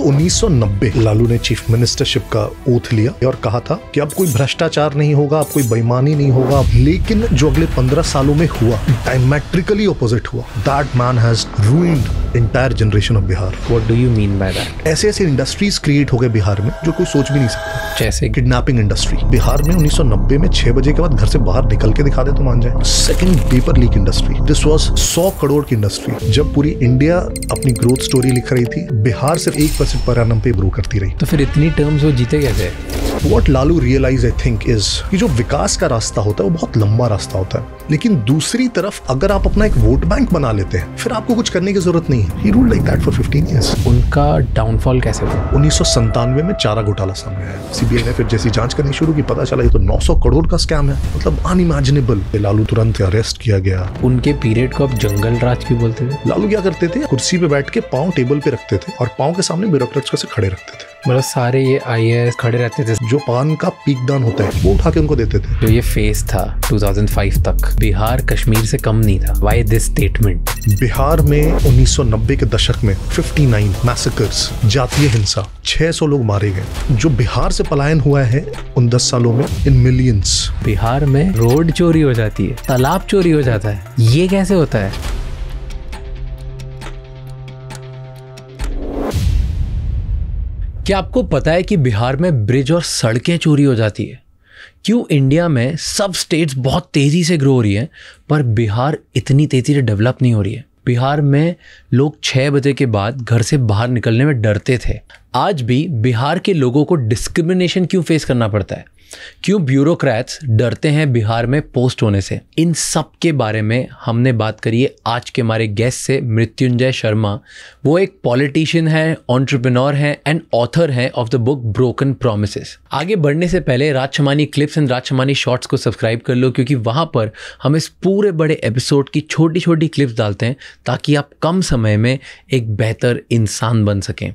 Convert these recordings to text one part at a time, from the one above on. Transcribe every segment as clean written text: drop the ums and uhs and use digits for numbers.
तो 1990 लालू ने chief ministership का ओथ लिया और कहा था कि अब कोई भ्रष्टाचार नहीं होगा, अब कोई बेईमानी नहीं होगा। लेकिन जो अगले 15 सालों में हुआ, डायमेट्रिकली ऑपोजिट हुआ। That man has ruined entire generation of Bihar. What do you mean by that? ऐसे ऐसे इंडस्ट्रीज क्रिएट हो गए बिहार में जो कोई सोच भी नहीं सकता। जैसे किडनैपिंग इंडस्ट्री बिहार में 1990 में 6 बजे के बाद घर से बाहर निकल के दिखा दे तो मान जाए। Second, paper leak industry. This was 100 crore की इंडस्ट्री। जब पूरी इंडिया अपनी ग्रोथ स्टोरी लिख रही थी, बिहार सिर्फ 1% पर एनम पे ग्रो करती रही। तो फिर इतनी टर्म्स वो जीते कैसे? What Lalu realise I think is कि जो विकास का रास्ता होता है वो बहुत लंबा रास्ता होता है, लेकिन दूसरी तरफ अगर आप अपना एक वोट बैंक बना लेते हैं फिर आपको कुछ करने की जरूरत नहीं है। He ruled like that for 15 years. उनका डाउनफॉल कैसे हुआ? 1997 में चारा घोटाला सामने आया। सीबीआई ने फिर जैसी जांच करनी शुरू की, पता चला ये तो 900 करोड़ का स्कैम है, मतलब अनइमेजिनेबल। लालू तुरंत अरेस्ट किया गया। उनके पीरियड को आप जंगल राज क्यों बोलते थे? लालू क्या करते थे, कुर्सी पे बैठ के पाँव टेबल पे रखते थे और पाँव के सामने ब्यूरोक्रेट्स को से खड़े रखते थे। मतलब सारे ये IAS खड़े रहते थे। जो पान का पीक दान होता है वो उठा के उनको देते थे। जो ये फेज था 2005 तक, बिहार कश्मीर से कम नहीं था। Why this statement? बिहार में 1990 के दशक में 59 मैसेकर्स, जातीय हिंसा, 600 लोग मारे गए। जो बिहार से पलायन हुआ है उन 10 सालों में इन मिलियंस। बिहार में रोड चोरी हो जाती है, तालाब चोरी हो जाता है, ये कैसे होता है? क्या आपको पता है कि बिहार में ब्रिज और सड़कें चोरी हो जाती है? क्यों इंडिया में सब स्टेट्स बहुत तेजी से ग्रो हो रही हैं पर बिहार इतनी तेजी से डेवलप नहीं हो रही है? बिहार में लोग 6 बजे के बाद घर से बाहर निकलने में डरते थे। आज भी बिहार के लोगों को डिस्क्रिमिनेशन क्यों फेस करना पड़ता है? क्यों ब्यूरोक्रेट्स डरते हैं बिहार में पोस्ट होने से? इन सब के बारे में हमने बात करी है आज के हमारे गेस्ट से, मृत्युंजय शर्मा। वो एक पॉलिटिशियन है, एंटरप्रेन्योर है एंड ऑथर है of the book broken promises. आगे बढ़ने से पहले राजशमानी क्लिप्स एंड राजशमानी शॉर्ट्स को सब्सक्राइब कर लो, क्योंकि वहाँ पर हम इस पूरे बड़े एपिसोड की छोटी छोटी क्लिप्स डालते हैं ताकि आप कम समय में एक बेहतर इंसान बन सकें।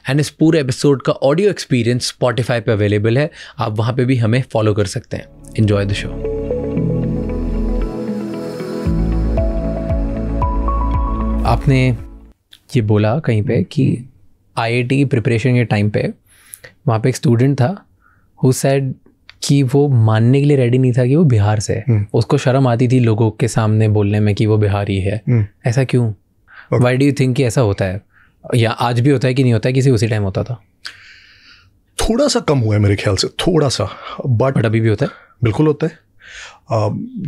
एंड इस पूरे एपिसोड का ऑडियो एक्सपीरियंस स्पॉटिफाई पे अवेलेबल है, आप वहाँ पे भी हमें फॉलो कर सकते हैं। Enjoy the show. आपने ये बोला कहीं पे कि IIT प्रिपरेशन के टाइम पे वहाँ पे एक स्टूडेंट था हु सेड कि वो मानने के लिए रेडी नहीं था कि वो बिहार से है। उसको शर्म आती थी लोगों के सामने बोलने में कि वो बिहारी है। ऐसा क्यों? व्हाई डू यू थिंक कि ऐसा होता है? या आज भी होता है कि नहीं होता है? किसी उसी टाइम होता था? थोड़ा सा कम हुआ है मेरे ख्याल से, थोड़ा सा, बट अभी भी होता है। बिल्कुल होता है।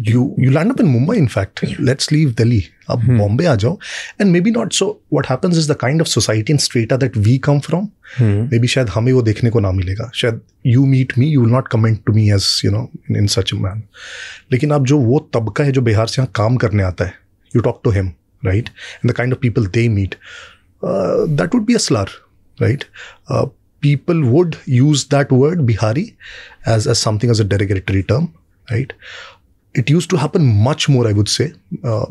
you land up in Mumbai, in fact. Let's leave Delhi. अब बॉम्बे आ जाओ and maybe not. So what happens is the kind of society and strata that we come from, maybe शायद हमें वो देखने को ना मिलेगा। शायद you meet me, you will not comment to me as you know in such a man. लेकिन अब जो वो तबका है जो बिहार से यहाँ काम करने आता है, you talk to him, right? And the kind of people they meet, that would be a slur, right? People would use that word Bihari as something, as a derogatory term, right? It used to happen much more, I would say,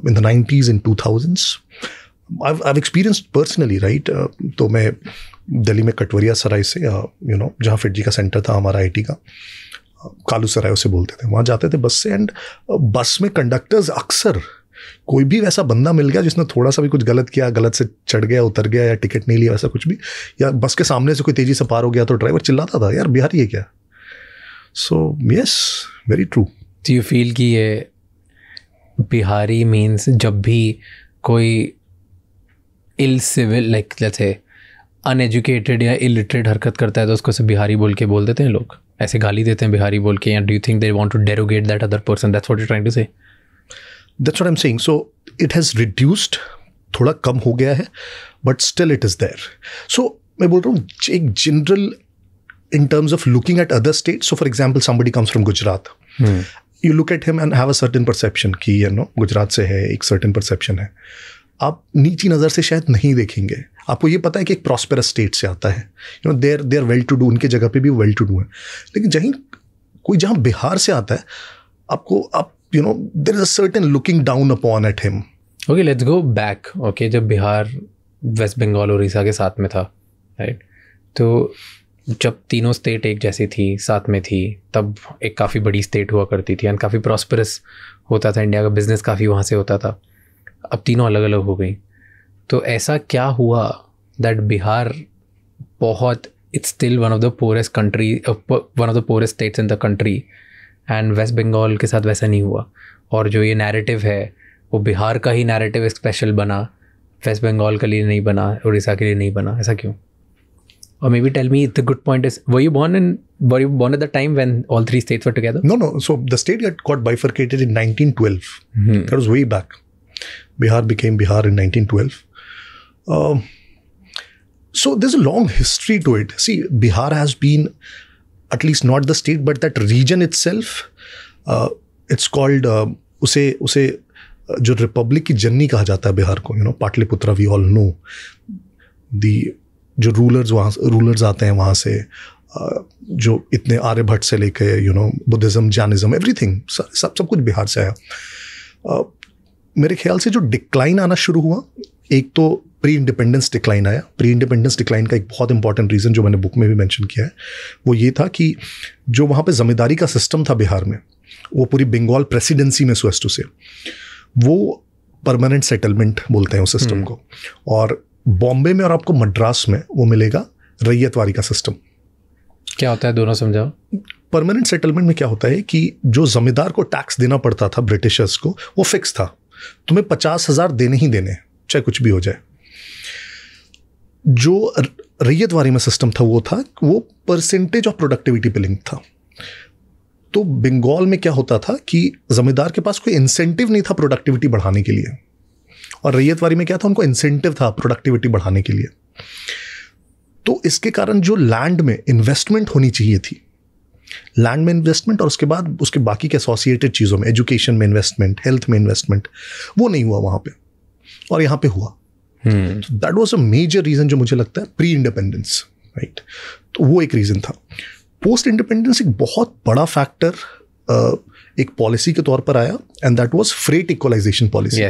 in the 90s and 2000s. I've experienced personally, right? तो मैं दिल्ली में कटवरिया सराय से, जहाँ फिटजी का centre था हमारा IT का, कालू सराय उसे बोलते थे, वहाँ जाते थे बस से। एंड बस में कंडक्टर्स अक्सर कोई भी वैसा बंदा मिल गया जिसने थोड़ा सा भी कुछ गलत किया, गलत से चढ़ गया, उतर गया, या टिकट नहीं लिया, वैसा कुछ भी, या बस के सामने से कोई तेजी से पार हो गया तो ड्राइवर चिल्लाता था, यार बिहारी है क्या? So yes, very true. Do you feel कि ये बिहारी मीन्स जब भी कोई इल सिविल, लाइक जैसे अनएजुकेटेड या इलिटरेट हरकत करता है तो उसको से बिहारी बोल के बोल देते हैं लोग, ऐसे गाली देते हैं बिहारी बोल के? या do you think they want to derogate that other person? That's what you trying to say? That's what I'm saying. So it has reduced, थोड़ा कम हो गया है, but still it is there. So मैं बोल रहा हूँ एक general in terms of looking at other states. So for example, somebody comes from Gujarat. You look at him and have a certain perception कि गुजरात से है, एक certain perception है। आप नीची नज़र से शायद नहीं देखेंगे, आपको ये पता है कि एक prosperous state से आता है, they're well to do, उनके जगह पे भी well to do है। लेकिन जहाँ बिहार से आता है, आप there is a certain looking down upon at him. Okay, let's go back. Okay, जब बिहार वेस्ट बंगाल और उड़ीसा के साथ में था, राइट? तो जब तीनों स्टेट एक जैसी थी, साथ में थी, तब एक काफ़ी बड़ी स्टेट हुआ करती थी एंड काफ़ी प्रॉस्परस होता था, इंडिया का बिजनेस काफ़ी वहाँ से होता था। अब तीनों अलग अलग हो गई, तो ऐसा क्या हुआ दैट बिहार बहुत, it's still one of the poorest states in the country, and West Bengal के साथ वैसा नहीं हुआ. और जो ये नैरेटिव है वो बिहार का ही नैरेटिव स्पेशल बना, वेस्ट बंगाल के लिए नहीं बना, उड़ीसा के लिए नहीं बना. ऐसा क्यों? Or maybe tell me the good point is, were you born at the time when all three states were together? No. So the state got bifurcated in 1912. That was way back. Bihar became Bihar in 1912. So there's a long history to it. See, Bihar has been, at least not the state, but that region itself, it's called, उसे जो Republic की जननी कहा जाता है बिहार को, Pataliputra, we all know. जो rulers आते हैं वहाँ से, जो इतने आर्यभट्ट से लेके बुद्धिज़्म, जैनिज़्म, एवरीथिंग, सब कुछ बिहार से आया. मेरे ख्याल से जो डिक्लाइन आना शुरू हुआ, एक तो प्री इंडिपेंडेंस डिक्लाइन आया. प्री इंडिपेंडेंस डिक्लाइन का एक बहुत इंपॉर्टेंट रीज़न जो मैंने बुक में भी मेंशन किया है, वो ये था कि जो वहाँ पे ज़मींदारी का सिस्टम था बिहार में, वो पूरी बंगाल प्रेसिडेंसी में, सो एज टू से, वो परमानेंट सेटलमेंट बोलते हैं उस सिस्टम को. और बॉम्बे में और आपको मद्रास में वो मिलेगा रैयतवारी का सिस्टम. क्या होता है, दोनों समझाओ. परमानेंट सेटलमेंट में क्या होता है कि जो जमींदार को टैक्स देना पड़ता था ब्रिटिशर्स को, वो फिक्स था, तुम्हें 50,000 देने ही देने, चाहे कुछ भी हो जाए. जो रैयतवारी में सिस्टम था वो परसेंटेज ऑफ प्रोडक्टिविटी पे लिंक था. तो बंगाल में क्या होता था कि जमींदार के पास कोई इंसेंटिव नहीं था प्रोडक्टिविटी बढ़ाने के लिए, और रैयतवारी में क्या था, उनको इंसेंटिव था प्रोडक्टिविटी बढ़ाने के लिए. तो इसके कारण जो लैंड में इन्वेस्टमेंट होनी चाहिए थी, लैंड में इन्वेस्टमेंट और उसके बाद उसके बाकी के एसोसिएटेड चीज़ों में, एजुकेशन में इन्वेस्टमेंट, हेल्थ में इन्वेस्टमेंट, वो नहीं हुआ वहाँ पे, और यहाँ पे हुआ. That was a major reason जो मुझे लगता है प्री इंडिपेंडेंस, राइट. तो वो एक रीज़न था. पोस्ट इंडिपेंडेंस एक बहुत बड़ा फैक्टर एक पॉलिसी के तौर पर आया, and that was freight equalisation policy.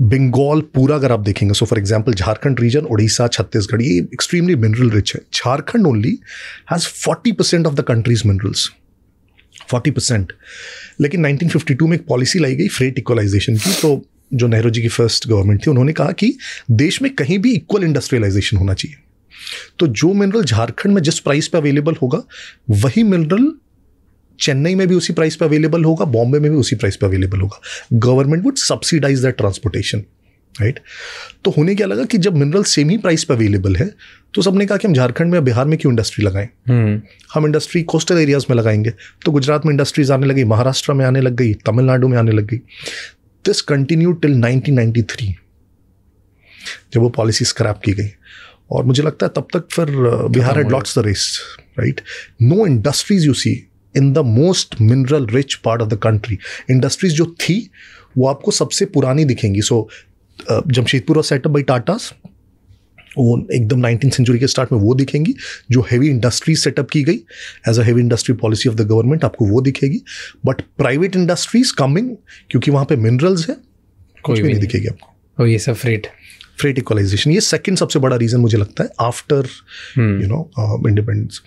Bengal पूरा अगर आप देखेंगे, so for example Jharkhand region, Orissa, Chhattisgarh, ये एक्सट्रीमली मिनरल रिच है. Jharkhand only has 40% of the country's minerals, 40%. लेकिन 1952 में एक पॉलिसी लाई गई फ्रेट इक्वलाइजेशन की. तो जो नेहरू जी की फर्स्ट गवर्नमेंट थी, उन्होंने कहा कि देश में कहीं भी इक्वल इंडस्ट्रियलाइजेशन होना चाहिए. तो जो मिनरल झारखंड में जिस प्राइस पे अवेलेबल होगा, वही मिनरल चेन्नई में भी उसी प्राइस पे अवेलेबल होगा, बॉम्बे में भी उसी प्राइस पे अवेलेबल होगा. Government would subsidise that transportation, right. तो होने क्या लगा कि जब मिनरल सेम ही प्राइस पे अवेलेबल है, तो सबने कहा कि हम झारखंड में, बिहार में क्यों इंडस्ट्री लगाएं. हम इंडस्ट्री कोस्टल एरियाज में लगाएंगे. तो गुजरात में इंडस्ट्रीज आने लगी, महाराष्ट्र में आने लग गई, तमिलनाडु में आने लग गई. दिस कंटिन्यू टिल 1993 जब वो पॉलिसी स्क्रैप की गई. और मुझे लगता है तब तक फिर Bihar had lost the race, right. No industries you see in the most mineral rich part of the country. Industries जो थी वो आपको सबसे पुरानी दिखेंगी. सो जमशेदपुर और सेटअप बाई टाटास, वो एकदम 19th सेंचुरी के स्टार्ट में वो दिखेंगी. जो हैवी इंडस्ट्री सेटअप की गई as a heavy industry policy of the government, आपको वो दिखेगी. बट प्राइवेट इंडस्ट्रीज कमिंग, क्योंकि वहाँ पे मिनरल्स है, कुछ भी नहीं दिखेगी आपको. ये सब फ्रेट इक्वलाइजेशन, ये सेकंड सबसे बड़ा रीजन मुझे लगता है आफ्टर इंडिपेंडेंस.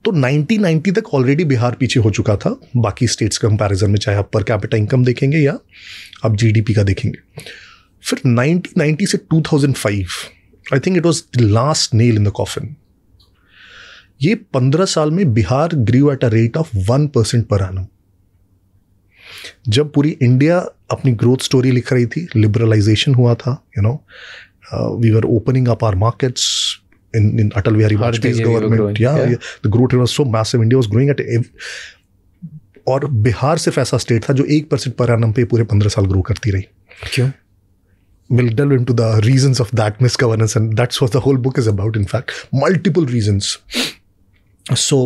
तो 1990 तक ऑलरेडी बिहार पीछे हो चुका था बाकी स्टेट्स कंपैरिजन में, चाहे आप पर कैपिटा इनकम देखेंगे या आप जीडीपी का देखेंगे. फिर 1990 से 2005, I think it was the last nail in the coffin. ये 15 साल में Bihar grew at a rate of 1% per annum. जब पूरी इंडिया अपनी ग्रोथ स्टोरी लिख रही थी, लिबरलाइजेशन हुआ था, we were opening up our markets in Atal Bihari Vajpayee's government. The growth rate was so massive. India was growing at और बिहार सिर्फ ऐसा स्टेट था जो 1% पर एनम पे पूरे 15 साल ग्रो करती रही. क्यों? We'll delve into the reasons of that misgovernance, and that's what the whole book is about, in fact. Multiple reasons. So,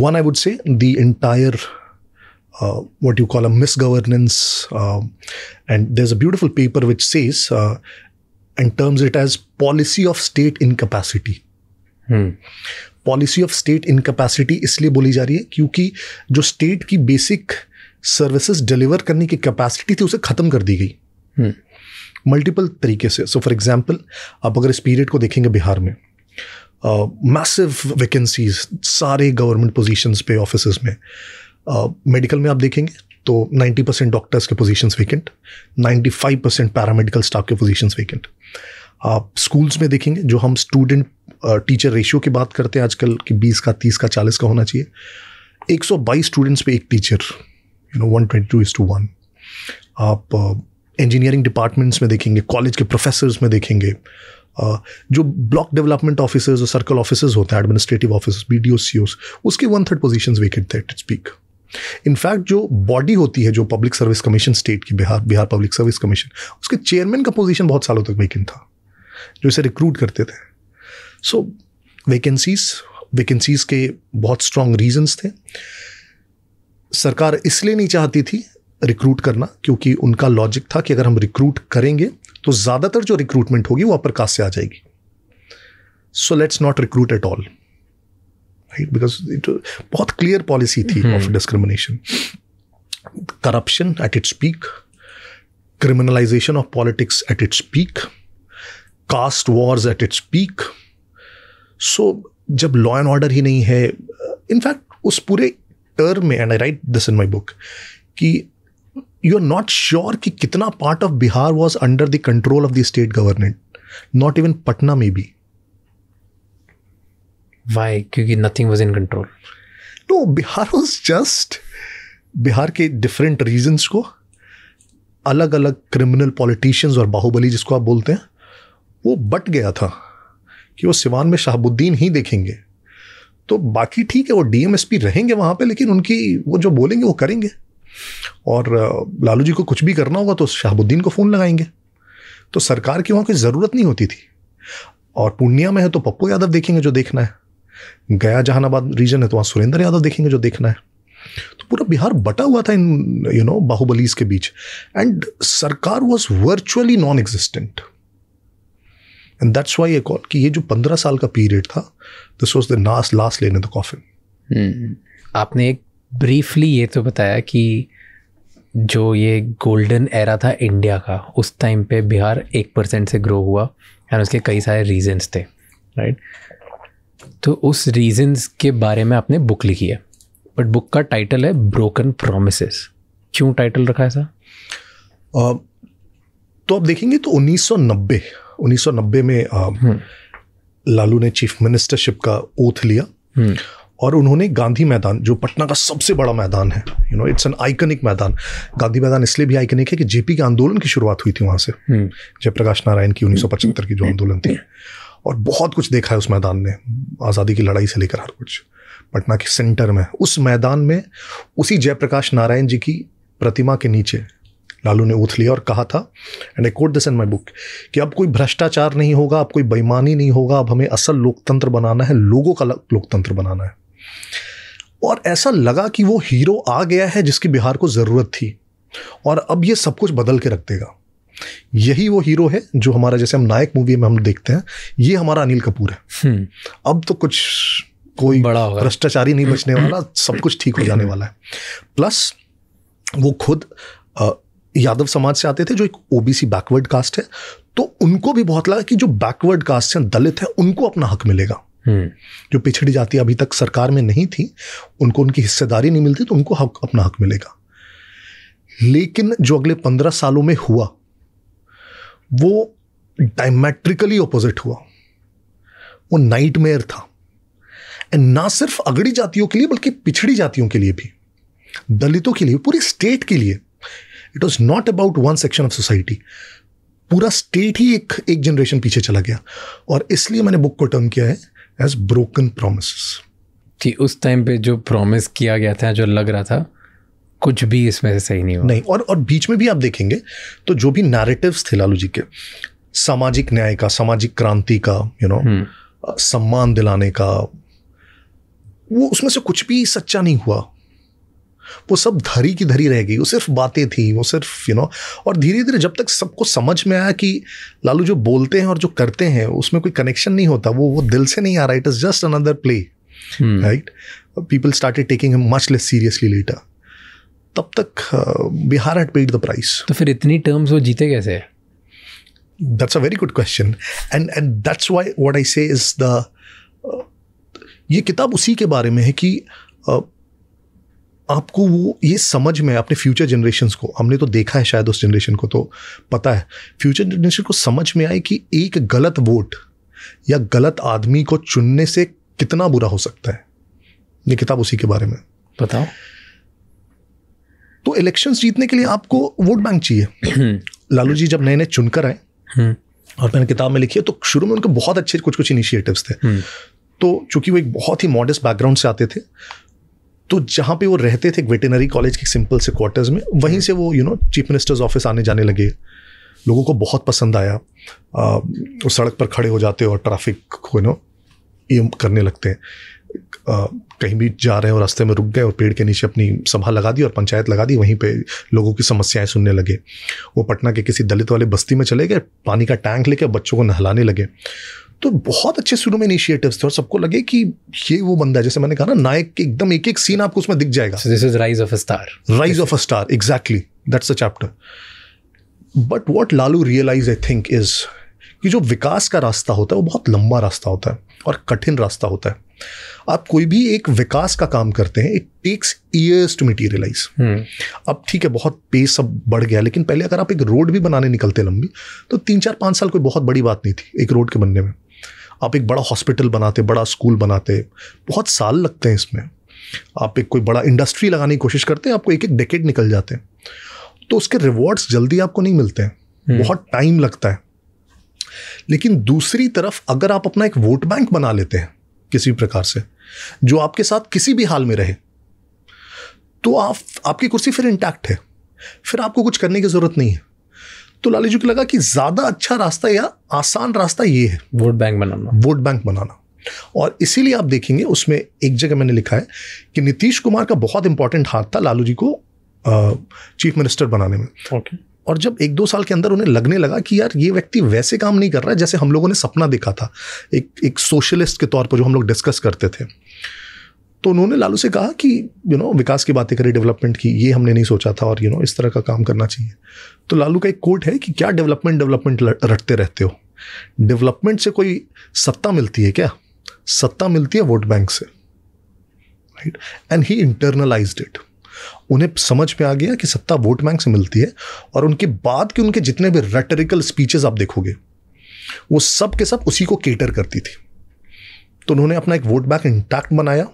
one, I would say, the entire, what you call a misgovernance, and there's a beautiful paper which says, and terms it as policy of state incapacity. Policy of state incapacity इसलिए बोली जा रही है क्योंकि जो state की basic services deliver करने की कैपेसिटी थी उसे खत्म कर दी गई मल्टीपल तरीके से. सो फॉर एग्जाम्पल, आप अगर इस पीरियड को देखेंगे बिहार में, मैसिव वैकेंसीज सारे गवर्नमेंट पोजीशंस पे, ऑफिसेज में. मेडिकल में आप देखेंगे तो 90% डॉक्टर्स के पोजीशंस वेकेंट, 95% पैरामेडिकल स्टाफ के पोजीशंस वेकेंट. आप स्कूल्स में देखेंगे, जो हम स्टूडेंट टीचर रेशियो की बात करते हैं आजकल कि 20 का 30 का 40 का होना चाहिए, 122 स्टूडेंट्स पे एक टीचर, 122:1। आप इंजीनियरिंग डिपार्टमेंट्स में देखेंगे, कॉलेज के प्रोफेसर्स में देखेंगे, जो ब्लॉक डेवलपमेंट ऑफिसर्स और सर्कल ऑफिसर्स होते हैं, एडमिनिस्ट्रेटिव ऑफिसर्स, BDO COs, उसके 1/3 पोजीशंस वेकेंट थे एट इट्स पीक। इनफैक्ट जो बॉडी होती है, जो पब्लिक सर्विस कमीशन स्टेट की, बिहार पब्लिक सर्विस कमीशन, उसके चेयरमैन का पोजीशन बहुत सालों तक वेकेंट था, जो इसे रिक्रूट करते थे। सो वैकेंसीज के बहुत स्ट्रांग रीजंस थे। सरकार इसलिए नहीं चाहती थी रिक्रूट करना क्योंकि उनका लॉजिक था कि अगर हम रिक्रूट करेंगे तो ज़्यादातर जो रिक्रूटमेंट होगी वो अपर कास्ट से आ जाएगी, so let's not recruit at all, right, because it बहुत क्लियर पॉलिसी थी of discrimination. Corruption at its peak, criminalisation of politics at its peak, caste wars at its peak. So जब law and order ही नहीं है, in fact उस पूरे term में, and I write this in my book, कि you are not sure कि कितना part of Bihar was under the control of the state government, not even Patna में भी। वाई? क्योंकि nothing was in control. No, Bihar was just, Bihar के different regions को अलग अलग क्रिमिनल पॉलिटिशियंस और बाहुबली जिसको आप बोलते हैं, वो बट गया था कि वो सिवान में शहाबुद्दीन ही देखेंगे, तो बाकी ठीक है वो DMSP रहेंगे वहाँ पे, लेकिन उनकी वो जो बोलेंगे वो करेंगे। और लालू जी को कुछ भी करना होगा तो शहाबुद्दीन को फ़ोन लगाएंगे, तो सरकार की वहाँ कोई ज़रूरत नहीं होती थी। और पूर्णिया में है तो पप्पू यादव देखेंगे जो देखना है, गया जहानाबाद रीजन है तो वहाँ सुरेंद्र यादव देखेंगे जो देखना है। तो पूरा बिहार बटा हुआ था इन बाहुबलीज के बीच, एंड सरकार was virtually non existent. And that's why I call कि ये जो 15 साल का पीरियड था, this was the last lane in the coffin. आपने एक ब्रीफली ये तो बताया कि जो ये गोल्डन एरा था इंडिया का, उस टाइम पे बिहार 1% से ग्रो हुआ, एंड उसके कई सारे रीजंस थे, राइट? तो उस रीजंस के बारे में आपने बुक लिखी है, बट बुक का टाइटल है ब्रोकन प्रोमिसेस। क्यों टाइटल रखा है ऐसा? तो आप देखेंगे तो 1990 में लालू ने चीफ मिनिस्टरशिप का ओथ लिया, और उन्होंने गांधी मैदान, जो पटना का सबसे बड़ा मैदान है, इट्स एन आइकनिक मैदान। गांधी मैदान इसलिए भी आइकनिक है कि जेपी के आंदोलन की शुरुआत हुई थी वहाँ से, जयप्रकाश नारायण की 1975 की जो आंदोलन थी, और बहुत कुछ देखा है उस मैदान ने, आज़ादी की लड़ाई से लेकर हर कुछ। पटना के सेंटर में उस मैदान में उसी जयप्रकाश नारायण जी की प्रतिमा के नीचे लालू ने ओथ लिया और कहा था, and I quote this in my book, कि अब कोई भ्रष्टाचार नहीं होगा, अब कोई बेईमानी नहीं होगा, अब हमें असल लोकतंत्र बनाना है, लोगों का लोकतंत्र बनाना है। और ऐसा लगा कि वो हीरो आ गया है जिसकी बिहार को ज़रूरत थी, और अब ये सब कुछ बदल के रख देगा। यही वो हीरो है जो हमारा, जैसे हम नायक मूवी में हम देखते हैं, ये हमारा अनिल कपूर है। अब तो कुछ कोई बड़ा भ्रष्टाचारी नहीं बचने वाला, सब कुछ ठीक हो जाने वाला है। प्लस वो खुद यादव समाज से आते थे, जो एक OBC बैकवर्ड कास्ट है, तो उनको भी बहुत लगा कि जो बैकवर्ड कास्ट हैं, दलित है, उनको अपना हक मिलेगा। जो पिछड़ी जाति अभी तक सरकार में नहीं थी, उनको उनकी हिस्सेदारी नहीं मिलती, तो उनको अपना हक मिलेगा। लेकिन जो अगले 15 सालों में हुआ वो डायमेट्रिकली ऑपोजिट हुआ। वो नाइटमेयर था, एंड ना सिर्फ अगड़ी जातियों के लिए बल्कि पिछड़ी जातियों के लिए भी, दलितों के लिए, पूरी स्टेट के लिए। It was not about one section of society, पूरा स्टेट ही एक जनरेशन पीछे चला गया। और इसलिए मैंने बुक को टर्म किया है एज ब्रोकन प्रोमिसेस। कि उस टाइम पे जो प्रॉमिस किया गया था, जो लग रहा था, कुछ भी इसमें से सही नहीं हुआ। नहीं, और बीच में भी आप देखेंगे तो जो भी नैरेटिव्स थे लालू जी के, सामाजिक न्याय का, सामाजिक क्रांति का, सम्मान दिलाने का, वो उसमें से कुछ भी सच्चा नहीं हुआ। वो सब धरी की धरी रह गई, वो सिर्फ बातें थी, वो सिर्फ और धीरे धीरे जब तक सबको समझ में आया कि लालू जो बोलते हैं और जो करते हैं उसमें कोई कनेक्शन नहीं होता, वो दिल से नहीं आ रहा, it is just another play, right? People started taking him much less seriously later. तब तक Bihar had paid the price. तो फिर इतनी टर्म्स वो जीते कैसे? That's a very good question, and that's why what I say is ये किताब उसी के बारे में है कि आपको वो ये समझ में अपने फ्यूचर जनरेशन्स को, हमने तो देखा है शायद उस जनरेशन को तो पता है, फ्यूचर जनरेशन को समझ में आए कि एक गलत वोट या गलत आदमी को चुनने से कितना बुरा हो सकता है। ये किताब उसी के बारे में। बताओ। तो इलेक्शंस जीतने के लिए आपको वोट बैंक चाहिए। लालू जी जब नए नए चुनकर आए और मैंने किताब में लिखी है, तो शुरू में उनके बहुत अच्छे कुछ इनिशिएटिव्स थे। तो चूंकि वो एक बहुत ही मॉडेस्ट बैकग्राउंड से आते थे, तो जहाँ पे वो रहते थे एक वेटरनरी कॉलेज के सिंपल से क्वार्टर्स में, वहीं से वो चीफ मिनिस्टर्स ऑफिस आने जाने लगे। लोगों को बहुत पसंद आया। वो सड़क पर खड़े हो जाते और ट्रैफिक को ये करने लगते हैं। कहीं भी जा रहे हैं और रास्ते में रुक गए और पेड़ के नीचे अपनी सभा लगा दी और पंचायत लगा दी, वहीं पे लोगों की समस्याएं सुनने लगे। वो पटना के किसी दलित वाले बस्ती में चले गए, पानी का टैंक लेके बच्चों को नहलाने लगे। तो बहुत अच्छे शुरू में इनिशिएटिव्स थे और सबको लगे कि ये वो बंदा है, जैसे मैंने कहा ना, नायक के एकदम एक एक सीन आपको उसमें दिख जाएगा। This is rise of a star. Rise of a star, exactly, that's the chapter. But what Lalu realise I think is कि जो विकास का रास्ता होता है वो बहुत लंबा रास्ता होता है और कठिन रास्ता होता है। आप कोई भी एक विकास का काम करते हैं, it takes years to materialise. अब ठीक है, बहुत पेस अब बढ़ गया, लेकिन पहले अगर आप एक रोड भी बनाने निकलते लंबी, तो 3-4-5 साल कोई बहुत बड़ी बात नहीं थी एक रोड के बनने में। आप एक बड़ा हॉस्पिटल बनाते, बड़ा स्कूल बनाते, बहुत साल लगते हैं इसमें। आप एक कोई बड़ा इंडस्ट्री लगाने की कोशिश करते हैं, आपको एक एक डेकेड निकल जाते हैं। तो उसके रिवॉर्ड्स जल्दी आपको नहीं मिलते हैं, बहुत टाइम लगता है। लेकिन दूसरी तरफ अगर आप अपना एक वोट बैंक बना लेते हैं किसी भी प्रकार से, जो आपके साथ किसी भी हाल में रहे, तो आपकी कुर्सी फिर इंटैक्ट है, फिर आपको कुछ करने की जरूरत नहीं है। तो लालू जी को लगा कि ज्यादा अच्छा रास्ता या आसान रास्ता ये है, वोट बैंक बनाना। वोट बैंक बनाना। और इसीलिए आप देखेंगे उसमें एक जगह मैंने लिखा है कि नीतीश कुमार का बहुत इंपॉर्टेंट हाथ था लालू जी को चीफ मिनिस्टर बनाने में। Okay. और जब 1-2 साल के अंदर उन्हें लगने लगा कि यार ये व्यक्ति वैसे काम नहीं कर रहा है जैसे हम लोगों ने सपना देखा था, एक सोशलिस्ट के तौर पर जो हम लोग डिस्कस करते थे, तो उन्होंने लालू से कहा कि विकास की बातें करें, डेवलपमेंट की, ये हमने नहीं सोचा था और इस तरह का काम करना चाहिए। तो लालू का एक कोट है कि क्या डेवलपमेंट रटते रहते हो, डेवलपमेंट से कोई सत्ता मिलती है क्या? सत्ता मिलती है वोट बैंक से, right? And he internalised it. उन्हें समझ में आ गया कि सत्ता वोट बैंक से मिलती है। और उनके बाद के उनके जितने भी रेटरिकल स्पीचेस आप देखोगे, वो सब के सब उसी को केटर करती थी। तो उन्होंने अपना एक वोट बैंक इंटैक्ट बनाया।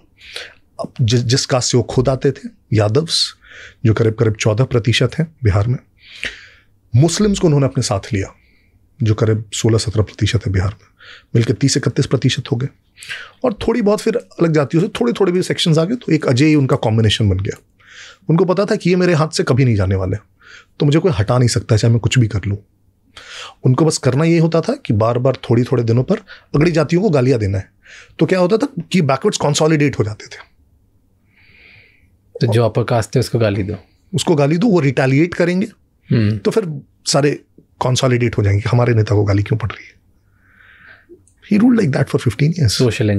अब जिस कास्ट से वो खुद आते थे, यादव्स, जो करीब 14% हैं बिहार में। मुस्लिम्स को उन्होंने अपने साथ लिया, जो करीब 16-17% है बिहार में, मिलकर 30-31% हो गए। और थोड़ी बहुत फिर अलग जातियों से थोड़े भी सेक्शंस आ गए, तो एक अजय उनका कॉम्बिनेशन बन गया। उनको पता था कि ये मेरे हाथ से कभी नहीं जाने वाले, तो मुझे कोई हटा नहीं सकता, चाहे मैं कुछ भी कर लूँ। उनको बस करना ये होता था कि बार बार थोड़े दिनों पर अगली जातियों को गालियां देना है। तो क्या होता था कि बैकवर्ड्स कंसोलिडेट हो जाते थे। तो जो अपर कास्ट है उसको गाली दो, वो रिटेलिएट करेंगे, तो फिर सारे कंसोलिडेट हो जाएंगे, हमारे नेता को गाली क्यों पड़ रही है। He ruled like that for 15 years. Social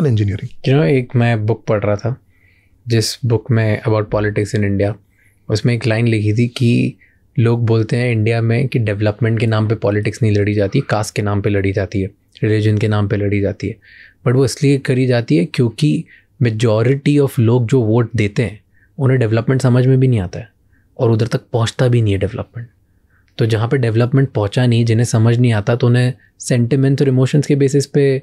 engineering. एक मैं बुक पढ़ रहा था, जिस बुक में अबाउट पॉलिटिक्स इन इंडिया, उसमें एक लाइन लिखी थी कि लोग बोलते हैं इंडिया में कि डेवलपमेंट के नाम पे पॉलिटिक्स नहीं लड़ी जाती, कास्ट के नाम पे लड़ी जाती है, रिलीजन के नाम पे लड़ी जाती है। बट वो इसलिए करी जाती है क्योंकि मेजॉरिटी ऑफ लोग जो वोट देते हैं उन्हें डेवलपमेंट समझ में भी नहीं आता है और उधर तक पहुंचता भी नहीं है डेवलपमेंट। तो जहाँ पे डेवलपमेंट पहुंचा नहीं, जिन्हें समझ नहीं आता, तो उन्हें सेंटिमेंट्स और इमोशंस के बेसिस पे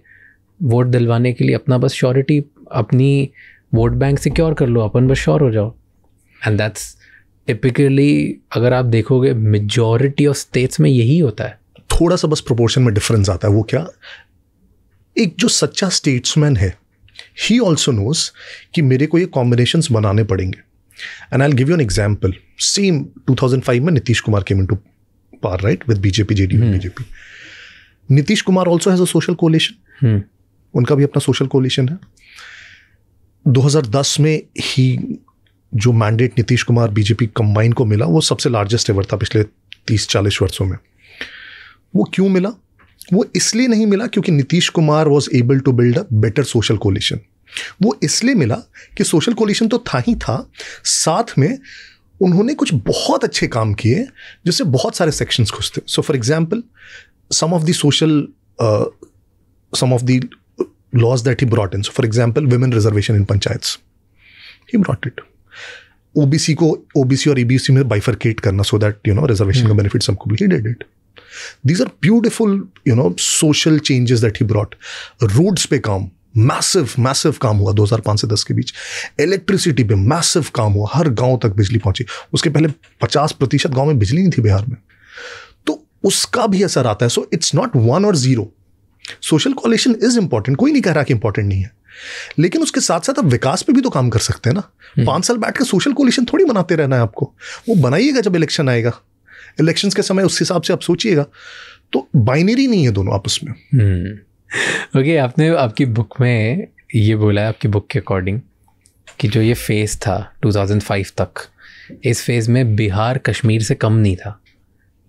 वोट दिलवाने के लिए अपना बस श्योरिटी, अपनी वोट बैंक सिक्योर कर लो, अपन बस श्योर हो जाओ। एंड दैट्स टिपिकली, अगर आप देखोगे, मेजॉरिटी ऑफ स्टेट्स में यही होता है। थोड़ा सा बस प्रोपोर्शन में डिफरेंस आता है। वो क्या, एक जो सच्चा स्टेट्समैन है, ही ऑल्सो नोज कि मेरे को ये कॉम्बिनेशंस बनाने पड़ेंगे। And I will give you an example. Same 2005 में Nitish Kumar came into power, right, with BJP, JDU, BJP. Nitish Kumar also has a social coalition, उनका भी अपना सोशल कोलिशन है। 2010 में ही जो mandate Nitish Kumar BJP combine को मिला, वो सबसे लार्जेस्ट एवर था पिछले 30-40 वर्षों में। वो क्यों मिला? वो इसलिए नहीं मिला क्योंकि Nitish Kumar was able to build a better social coalition. वो इसलिए मिला कि सोशल कोलिशन तो था ही था, साथ में उन्होंने कुछ बहुत अच्छे काम किए जिससे बहुत सारे सेक्शंस खुश थे। So for example, some of the laws that he brought in. So for example, women reservation in panchayats, he brought it. OBC और ईबीसी में बाइफरकेट करना सो दैट रिजर्वेशन का बेनिफिट सबको भी, he did it. These are beautiful social changes that he brought. Roads पे काम, massive काम हुआ 2005 से 10 के बीच. इलेक्ट्रिसिटी पे मैसिव काम हुआ, हर गांव तक बिजली पहुंची. उसके पहले 50% गांव में बिजली नहीं थी बिहार में, तो उसका भी असर आता है. सो इट्स नॉट 1 और 0. सोशल कोलिशन इज इंपॉर्टेंट, कोई नहीं कह रहा कि इंपॉर्टेंट नहीं है, लेकिन उसके साथ साथ आप विकास पे भी तो काम कर सकते हैं ना. 5 साल बैठ के सोशल कोलिशन थोड़ी बनाते रहना है आपको. वो बनाइएगा जब इलेक्शन आएगा, इलेक्शंस के समय उस हिसाब से आप सोचिएगा. तो बाइनरी नहीं है दोनों आपस में. ओके, आपने आपकी बुक में ये बोला है, आपकी बुक के अकॉर्डिंग, कि जो ये फेज था 2005 तक, इस फेज में बिहार कश्मीर से कम नहीं था.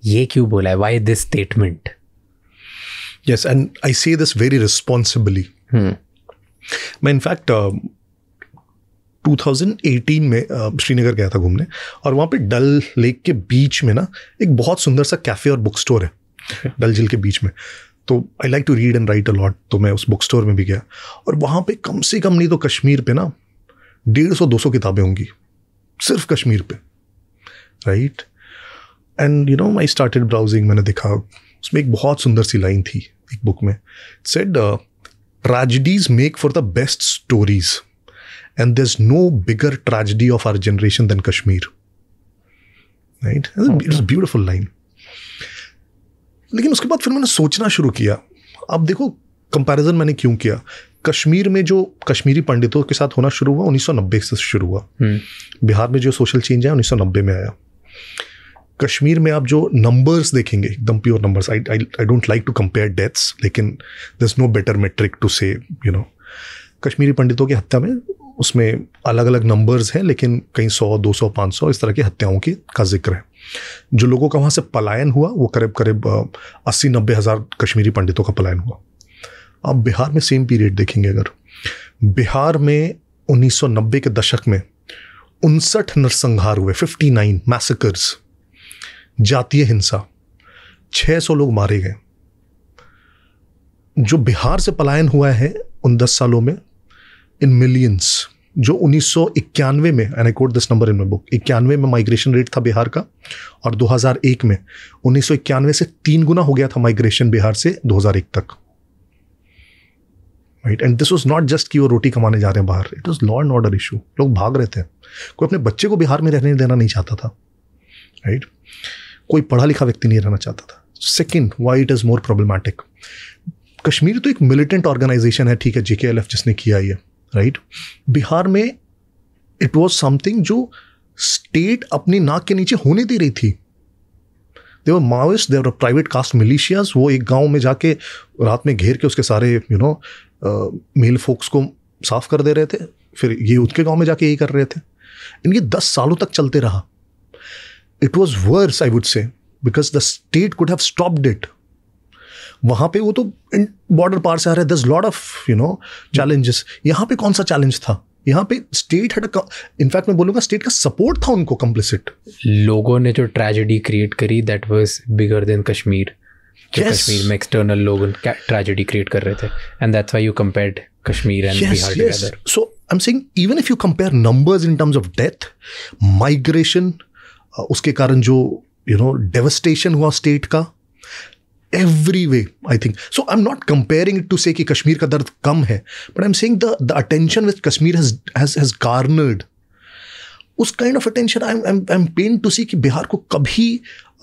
ये क्यों बोला है? Why this statement? Yes, and I से दिस वेरी रिस्पॉन्सिबली. मैं इनफैक्ट 2018 में श्रीनगर गया था घूमने, और वहाँ पे डल लेक के बीच में ना एक बहुत सुंदर सा कैफ़े और बुक स्टोर है डल झील के बीच में. तो I like to read and write a lot, तो मैं उस बुक स्टोर में भी गया, और वहाँ पे कम से कम नहीं तो कश्मीर पे ना 150-200 किताबें होंगी सिर्फ कश्मीर पे, right. And I started browsing. मैंने देखा उसमें एक बहुत सुंदर सी लाइन थी एक बुक में. Said tragedies make for the best stories, and there's no bigger tragedy of our generation than Kashmir. Right? It's a beautiful line. लेकिन उसके बाद फिर मैंने सोचना शुरू किया. अब देखो कंपैरिजन मैंने क्यों किया. कश्मीर में जो कश्मीरी पंडितों के साथ होना शुरू हुआ 1990 से शुरू हुआ. बिहार में जो सोशल चेंज है 1990 में आया. कश्मीर में आप जो नंबर्स देखेंगे एकदम pure numbers. I don't like to compare deaths, लेकिन there is no better metric to say Kashmiri पंडितों की हत्या में उसमें अलग अलग नंबर्स हैं, लेकिन कहीं 100, 200, 500 इस तरह की हत्याओं का जिक्र है. जो लोगों का वहाँ से पलायन हुआ वो करीब 80-90 हज़ार कश्मीरी पंडितों का पलायन हुआ. आप बिहार में सेम पीरियड देखेंगे, अगर बिहार में 1990 के दशक में 59 नरसंहार हुए, 59 मैसेकर्स, जातीय हिंसा, 600 लोग मारे गए. जो बिहार से पलायन हुआ है उन 10 सालों में इन मिलियंस. जो 1991 में, and I quote this number in my book, 91 में माइग्रेशन रेट था बिहार का, और 2001 में 1991 से 3 गुना हो गया था माइग्रेशन बिहार से 2001 तक. Right. And this was not just कि वो रोटी कमाने जा रहे हैं बाहर. It was law and order issue. लोग भाग रहे थे. कोई अपने बच्चे को बिहार में रहने देना नहीं चाहता था. राइट. कोई पढ़ा लिखा व्यक्ति नहीं रहना चाहता था. Second, why it is more problematic. Kashmir तो एक मिलिटेंट ऑर्गेनाइजेशन है, ठीक है, JKLF जिसने किया ये, राइट. बिहार में इट वाज समथिंग जो स्टेट अपनी नाक के नीचे होने दे रही थी. देवर माओइस्ट, देवर प्राइवेट कास्ट मिलिशियाज. वो एक गांव में जाके रात में घेर के उसके सारे मेल फोक्स को साफ कर दे रहे थे. फिर ये उसके गांव में जाके यही कर रहे थे. इनके 10 सालों तक चलते रहा. It was worse, I would say, because the state could have stopped it. वहाँ पे वो तो बॉर्डर पार से आ रहे. there's lot of challenges. यहाँ पे कौन सा चैलेंज था? यहाँ पे स्टेट had इनफैक्ट मैं बोलूँगा स्टेट का सपोर्ट था उनको complicit. लोगों ने जो ट्रेजेडी क्रिएट करी that was bigger than Kashmir. Kashmir में एक्सटर्नल लोग ट्रेजेडी क्रिएट कर रहे थे, and that's why you compared Kashmir and Bihar together. So I'm saying even if you compare numbers in terms of death, migration, उसके कारण जो devastation हुआ स्टेट का, every way I think. So I am not comparing it to say कि कश्मीर का दर्द कम है, but I am saying the attention which Kashmir has garnered, उस kind of attention I am pain to see कि बिहार को कभी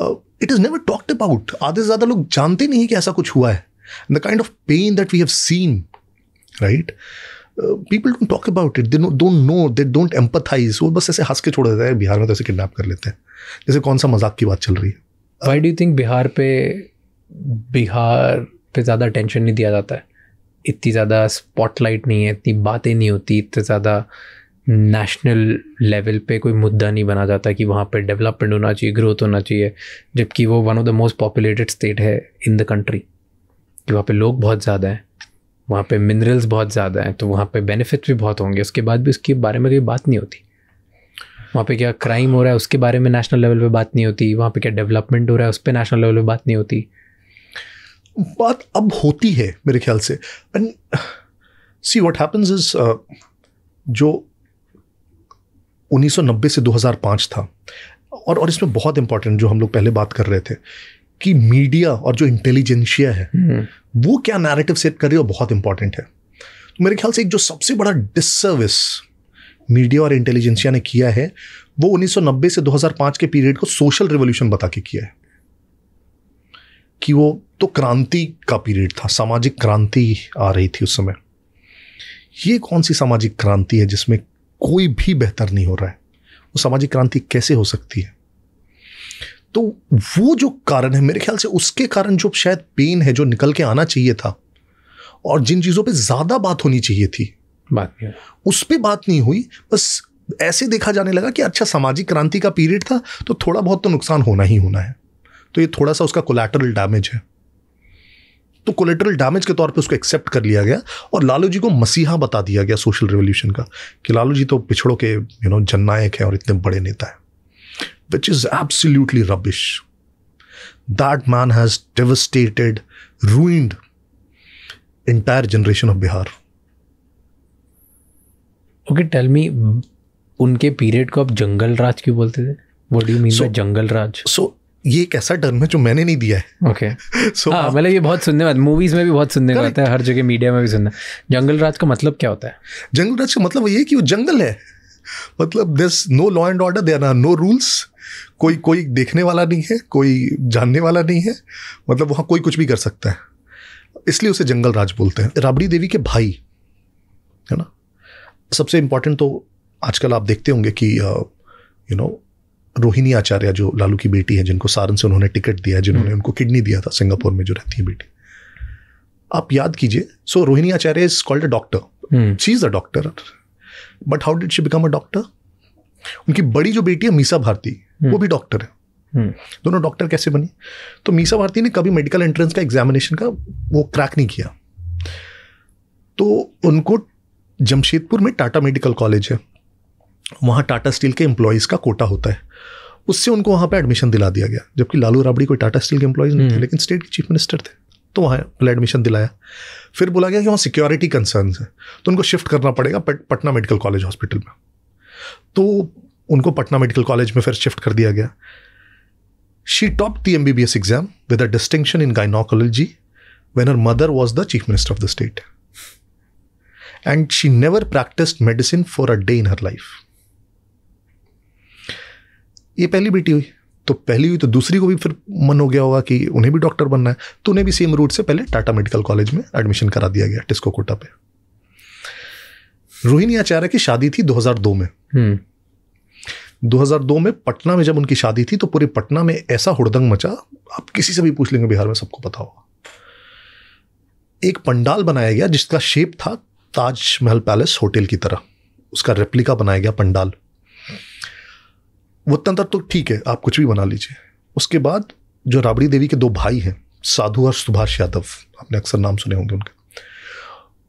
it is never talked about. आधे से ज़्यादा लोग जानते नहीं कि ऐसा कुछ हुआ है. The kind of pain that we have seen, right. People don't talk about it. They don't know. They don't empathize. वो बस ऐसे हंस के छोड़ देते हैं. बिहार में तो ऐसे किडनैप कर लेते हैं, जैसे कौन सा मजाक की बात चल रही है. Why do you think Bihar पे ज़्यादा अटेंशन नहीं दिया जाता है? इतनी ज़्यादा स्पॉटलाइट नहीं है, इतनी बातें नहीं होती, इतने ज़्यादा नेशनल लेवल पे कोई मुद्दा नहीं बना जाता कि वहाँ पे डेवलपमेंट होना चाहिए, ग्रोथ होना चाहिए, जबकि वो one of the most populated state है इन द कंट्री. कि वहाँ पे लोग बहुत ज़्यादा हैं, वहाँ पे मिनरल्स बहुत ज़्यादा हैं, तो वहाँ पे बेनिफिट्स भी बहुत होंगे. उसके बाद भी उसके बारे में कोई बात नहीं होती. वहाँ पे क्या क्राइम हो रहा है उसके बारे में नेशनल लेवल पे बात नहीं होती. वहाँ पे क्या डेवलपमेंट हो रहा है उस पर नेशनल लेवल पे बात नहीं होती. बात अब होती है मेरे ख्याल से. And see what happens is, जो 1990 से 2005 था। और इसमें बहुत इंपॉर्टेंट जो हम लोग पहले बात कर रहे थे कि मीडिया और जो इंटेलिजेंशिया है वो क्या नैरेटिव सेट कर रही है, बहुत इंपॉर्टेंट है। तो मेरे ख्याल से एक जो सबसे बड़ा डिससर्विस मीडिया और इंटेलिजेंशिया ने किया है वो 1990 से 2005 के पीरियड को सोशल रिवॉल्यूशन बता के किया है कि वो तो क्रांति का पीरियड था, सामाजिक क्रांति आ रही थी उस समय। ये कौन सी सामाजिक क्रांति है जिसमें कोई भी बेहतर नहीं हो रहा है? वो सामाजिक क्रांति कैसे हो सकती है? तो वो जो कारण है मेरे ख्याल से उसके कारण जो शायद पेन है जो निकल के आना चाहिए था और जिन चीजों पे ज्यादा बात होनी चाहिए थी उस पे बात नहीं हुई। बस ऐसे देखा जाने लगा कि अच्छा सामाजिक क्रांति का पीरियड था तो थोड़ा बहुत तो नुकसान होना ही होना है, तो ये थोड़ा सा उसका कोलैटरल डैमेज है। तो कोलैटरल डैमेज के तौर पे उसको एक्सेप्ट कर लिया गया और लालू जी को मसीहा बता दिया गया सोशल रिवॉल्यूशन का कि लालू जी तो पिछड़ों के जननायक है और इतने बड़े नेता है, which is absolutely rubbish. That man has devastated, ruined entire generation of Bihar. Okay, tell me, उनके पीरियड को आप जंगल राज क्यों बोलते थे? What do you mean by jungle Raj? So ये एक ऐसा टर्म है जो मैंने नहीं दिया है। ओके हाँ, मतलब ये बहुत सुनने में, मूवीज में भी बहुत सुनने को आता है, हर जगह मीडिया में भी सुनना। जंगल राज का मतलब क्या होता है? जंगल राज का मतलब ये है कि वो जंगल है, मतलब there's no law and order, there are no rules, कोई देखने वाला नहीं है, कोई जानने वाला नहीं है, मतलब वहाँ कोई कुछ भी कर सकता है, इसलिए उसे जंगल राज बोलते हैं। राबड़ी देवी के भाई है ना, सबसे इंपॉर्टेंट तो आजकल आप देखते होंगे कि रोहिणी आचार्य जो लालू की बेटी है, जिनको सारन से उन्होंने टिकट दिया है, जिन्होंने उनको किडनी दिया था सिंगापुर में जो रहती है बेटी, आप याद कीजिए। So Rohini Acharya is called a doctor, she is a doctor, but how did she become a doctor? उनकी बड़ी जो बेटी है मीसा भारती, वो भी डॉक्टर है। दोनों डॉक्टर कैसे बनी? तो मीसा भारती ने कभी मेडिकल एंट्रेंस का एग्जामिनेशन का वो क्रैक नहीं किया, तो उनको जमशेदपुर में टाटा मेडिकल कॉलेज है, वहाँ टाटा स्टील के एम्प्लॉयज़ का कोटा होता है, उससे उनको वहाँ पे एडमिशन दिला दिया गया, जबकि लालू राबड़ी कोई टाटा स्टील के एम्प्लॉयज़ नहीं थे, लेकिन स्टेट के चीफ मिनिस्टर थे, तो वहाँ एडमिशन दिलाया। फिर बोला गया कि वहाँ सिक्योरिटी कंसर्न्स है तो उनको शिफ्ट करना पड़ेगा पटना मेडिकल कॉलेज हॉस्पिटल में, तो उनको पटना मेडिकल कॉलेज में फिर शिफ्ट कर दिया गया। She topped the MBBS exam with a distinction in gynaecology when her mother was the chief minister of the state and she never practised medicine for a day in her life. ये पहली बेटी हुई, तो पहली हुई तो दूसरी को भी फिर मन हो गया होगा कि उन्हें भी डॉक्टर बनना है, तो उन्हें भी सेम रूट से पहले टाटा मेडिकल कॉलेज में एडमिशन करा दिया गया, टिस्को कोटा पे। रोहिणी आचार्य की शादी थी 2002 में। 2002 में पटना में जब उनकी शादी थी तो पूरे पटना में ऐसा हुड़दंग मचा, आप किसी से भी पूछ लेंगे बिहार में सबको पता होगा। एक पंडाल बनाया गया जिसका शेप था ताजमहल पैलेस होटल की तरह, उसका रेप्लिका बनाया गया पंडाल। वो तंत्र तो ठीक है, आप कुछ भी बना लीजिए। उसके बाद जो राबड़ी देवी के दो भाई हैं, साधु और सुभाष यादव, आपने अक्सर नाम सुने होंगे उनके,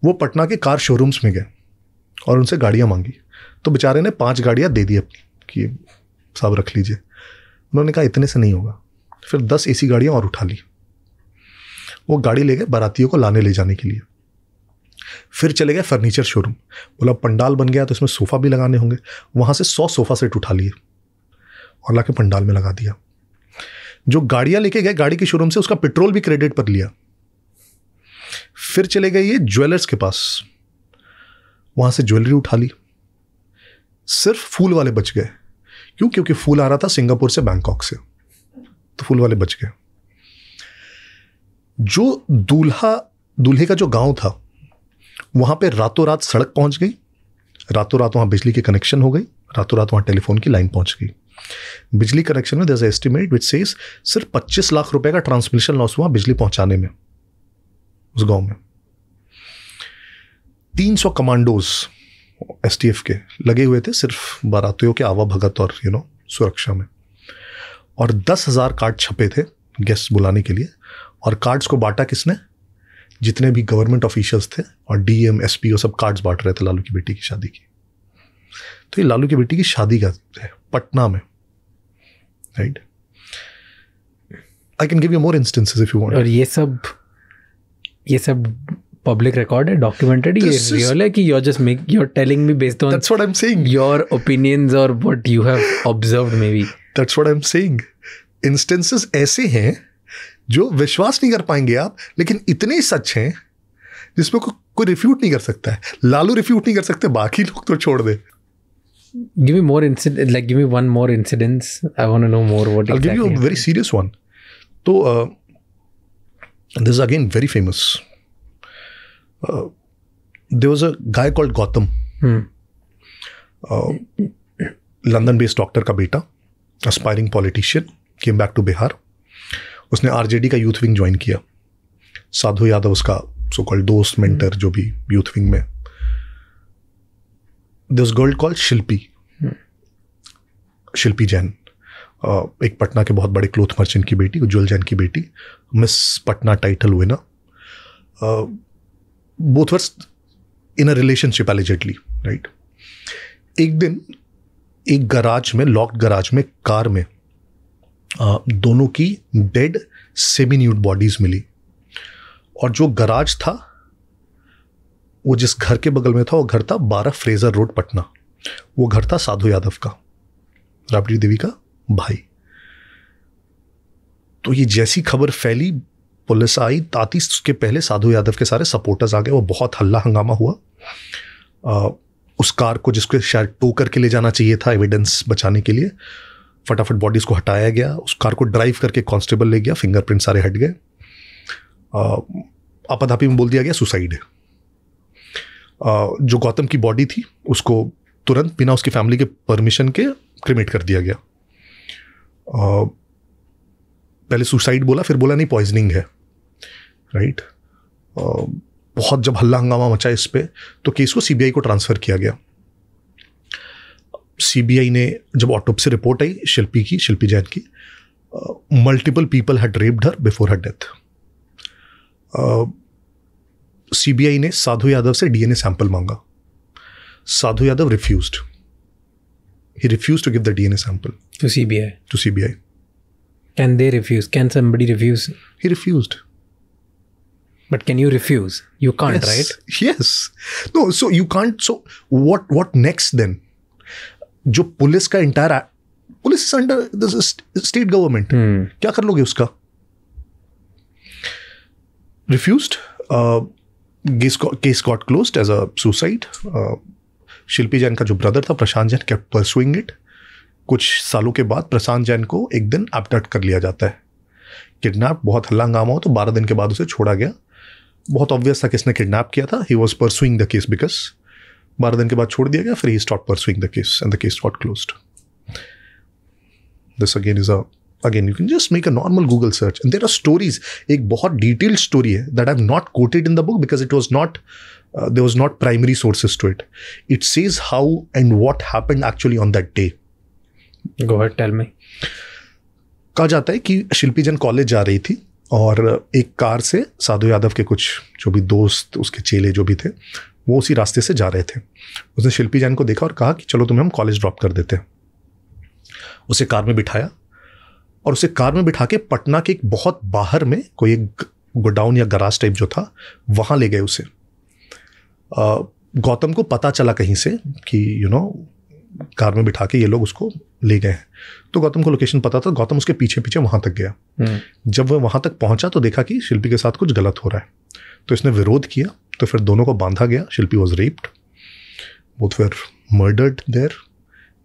वो पटना के कार शोरूम्स में गए और उनसे गाड़ियां मांगी, तो बेचारे ने 5 गाड़ियां दे दी अपनी कि साहब रख लीजिए। उन्होंने कहा इतने से नहीं होगा, फिर 10 AC गाड़ियां और उठा ली। वो गाड़ी ले गए बारातियों को लाने ले जाने के लिए। फिर चले गए फर्नीचर शोरूम, बोला पंडाल बन गया तो इसमें सोफा भी लगाने होंगे, वहां से 100 सोफा सेट उठा लिए और लाके पंडाल में लगा दिया। जो गाड़ियां लेके गए गाड़ी के शोरूम से, उसका पेट्रोल भी क्रेडिट पर लिया। फिर चले गए ये ज्वेलर्स के पास, वहां से ज्वेलरी उठा ली। सिर्फ फूल वाले बच गए, क्यों? क्योंकि फूल आ रहा था सिंगापुर से, बैंकॉक से, तो फूल वाले बच गए। जो दूल्हे का जो गांव था, वहां पे रातों रात सड़क पहुंच गई, रातों रात वहां बिजली की कनेक्शन हो गई, रातों रात वहां टेलीफोन की लाइन पहुंच गई। बिजली कनेक्शन में there is estimate which says सिर्फ 25 लाख रुपए का ट्रांसमिशन लॉस हुआ बिजली पहुंचाने में उस गांव में। 300 कमांडोज STF के लगे हुए थे सिर्फ बारातियों के आवाभगत और सुरक्षा में, और 10,000 कार्ड छपे थे गेस्ट बुलाने के लिए। और कार्ड्स को बांटा किसने? जितने भी गवर्नमेंट ऑफिशियल्स थे और DM SP सब कार्ड्स बांट रहे थे लालू की बेटी की शादी की। तो ये लालू की बेटी की शादी का है पटना में, right? I can give you more instances if you want. और ये सब public record है, documented, ये real है कि you're telling me based on that's what I'm saying, your opinions or what you have observed maybe. That's what I'm saying. Instances ऐसे हैं जो विश्वास नहीं कर पाएंगे आप, लेकिन इतने सच हैं जिसमें कोई रिफ्यूट नहीं कर सकता है. लालू रिफ्यूट नहीं कर सकते, बाकी लोग तो छोड़ दे. Give me more incident, like give me one more incidents. I want to know more what I'll exactly give you a very serious one. So this is again very famous. There was a guy called Gautam, London-based doctor का बेटा, aspiring politician, came back to Bihar. उसने RJD का youth wing join किया. साधु यादव उसका so called दोस्त, mentor, जो भी youth wing में. This girl called शिल्पी जैन, एक पटना के बहुत बड़े क्लोथ मर्चेंट की बेटी, उज्जवल जैन की बेटी, miss Patna title winner. Both were in a relationship allegedly, right. एक दिन एक गराज में, लॉक्ड गराज में, कार में दोनों की डेड सेमी न्यूड बॉडीज मिली. और जो गराज था वो जिस घर के बगल में था, वो घर था 12 फ्रेजर रोड पटना. वो घर था साधु यादव का, राबड़ी देवी का भाई. तो ये जैसी खबर फैली, पुलिस आई, ताती उसके पहले साधु यादव के सारे सपोर्टर्स आ गए. वो बहुत हल्ला हंगामा हुआ. उस कार को जिसको शायद टो करके ले जाना चाहिए था एविडेंस बचाने के लिए, फटाफट बॉडीज को हटाया गया. उस कार को ड्राइव करके कांस्टेबल ले गया, फिंगरप्रिंट सारे हट गए. आपाधापी में बोल दिया गया सुसाइड है. जो गौतम की बॉडी थी उसको तुरंत बिना उसकी फैमिली के परमिशन के क्रिमेट कर दिया गया. पहले सुसाइड बोला, फिर बोला नहीं पॉइजनिंग है, राइट. बहुत जब हल्ला हंगामा मचा इस पे, तो केस को सीबीआई को ट्रांसफर किया गया. सीबीआई ने जब ऑटोप्सी रिपोर्ट आई शिल्पी जैन की, multiple people had raped her before her death. CBI ने साधु यादव से डीएनए सैंपल मांगा. Sadhu Yadav refused. He refused to give the DNA sample to CBI. To CBI. Can they refuse? Can somebody refuse? He refused. But can you refuse? You can't, yes. right? Yes. No, so you can't. So what next then? जो police का entire police is under the state government. क्या कर लोगे उसका? Refused. Case got closed as a suicide. शिल्पी जैन का जो brother था प्रशांत Jain kept pursuing it. कुछ सालों के बाद प्रशांत जैन को एक दिन abduct कर लिया जाता है, किडनैप. बहुत हल्ला हंगामा हो, तो 12 दिन के बाद उसे छोड़ा गया. बहुत ऑब्वियस था किसने किडनैप किया था. He was pursuing the case because 12 दिन के बाद छोड़ दिया गया. फिर he stop pursuing the case and the case got closed. This again is again you can just make a normal Google search and there are stories. एक बहुत detailed story है that I have not quoted in the book because it was not there was not primary sources to it. It says how and what happened actually on that day. Go ahead, tell me. कहा जाता है कि शिल्पी Jain college जा रही थी और एक car से साधु यादव के कुछ जो भी दोस्त, उसके चेले जो भी थे, वो उसी रास्ते से जा रहे थे. उसने शिल्पी जैन को देखा और कहा कि चलो तुम्हें हम कॉलेज ड्रॉप कर देते हैं. उसे कार में बिठाया और उसे कार में बिठा के पटना के एक बहुत बाहर में कोई एक गोडाउन या गराज टाइप जो था, वहाँ ले गए उसे. गौतम को पता चला कहीं से कि कार में बिठा के ये लोग उसको ले गए हैं. तो गौतम को लोकेशन पता था. गौतम उसके पीछे पीछे वहाँ तक गया. जब वह वहाँ तक पहुँचा तो देखा कि शिल्पी के साथ कुछ गलत हो रहा है. तो इसने विरोध किया, तो फिर दोनों को बांधा गया. Shilpi was raped, both were murdered there.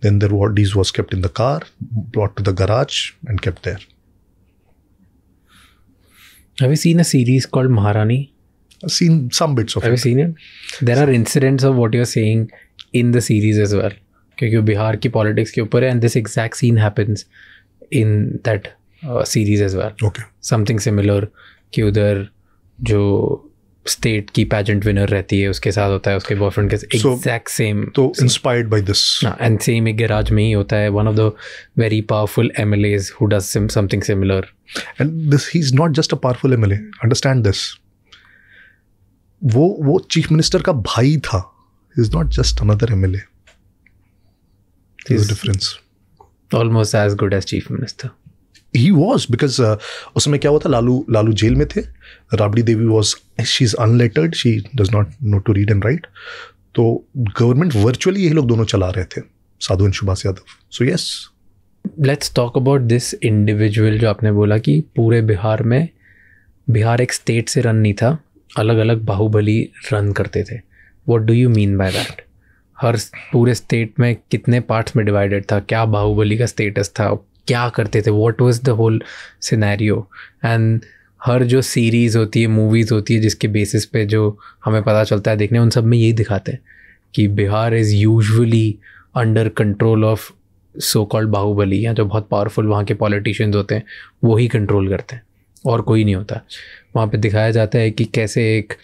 Then there bodies was kept in the car, brought to the garage and kept there. Have you seen a series called Maharani? I've seen some bits of it. Have you seen it? There are incidents of what you're saying in the series as well. क्योंकि बिहार की politics के ऊपर है and this exact scene happens in that series as well. Okay. Something similar कि उधर जो state की pageant winner रहती है उसके साथ होता है उसके बॉयफ्रेंड के exact same. तो inspired by this. And same एक गैराज में ही होता है one of the very powerful MLAs who does something similar. And this, he's not just a powerful MLA. Understand this. वो चीफ मिनिस्टर का भाई था. He's not just another MLA. There's a difference. Almost as good as chief minister. He was because उसमें क्या हुआ था, Lalu jail में थे, Rabri Devi was, she is unlettered, she does not know to read and write, तो गवर्नमेंट वर्चुअली यही लोग दोनों चला रहे थे, Sadhu and Subhash Yadav. So yes, let's talk about this individual जो आपने बोला कि पूरे बिहार में, बिहार एक स्टेट से रन नहीं था, अलग अलग बाहुबली रन करते थे. What do you mean by that? हर पूरे स्टेट में कितने पार्ट्स में डिवाइडेड था? क्या बाहुबली का स्टेटस था? क्या करते थे? What was the whole scenario? And हर जो सीरीज़ होती है, मूवीज़ होती है, जिसके बेसिस पे जो हमें पता चलता है देखने, उन सब में यही दिखाते हैं कि Bihar is usually under control of so called bahubali, या जो बहुत पावरफुल वहाँ के पॉलिटिशियंस होते हैं वो ही कंट्रोल करते हैं और कोई नहीं होता. वहाँ पे दिखाया जाता है कि कैसे एक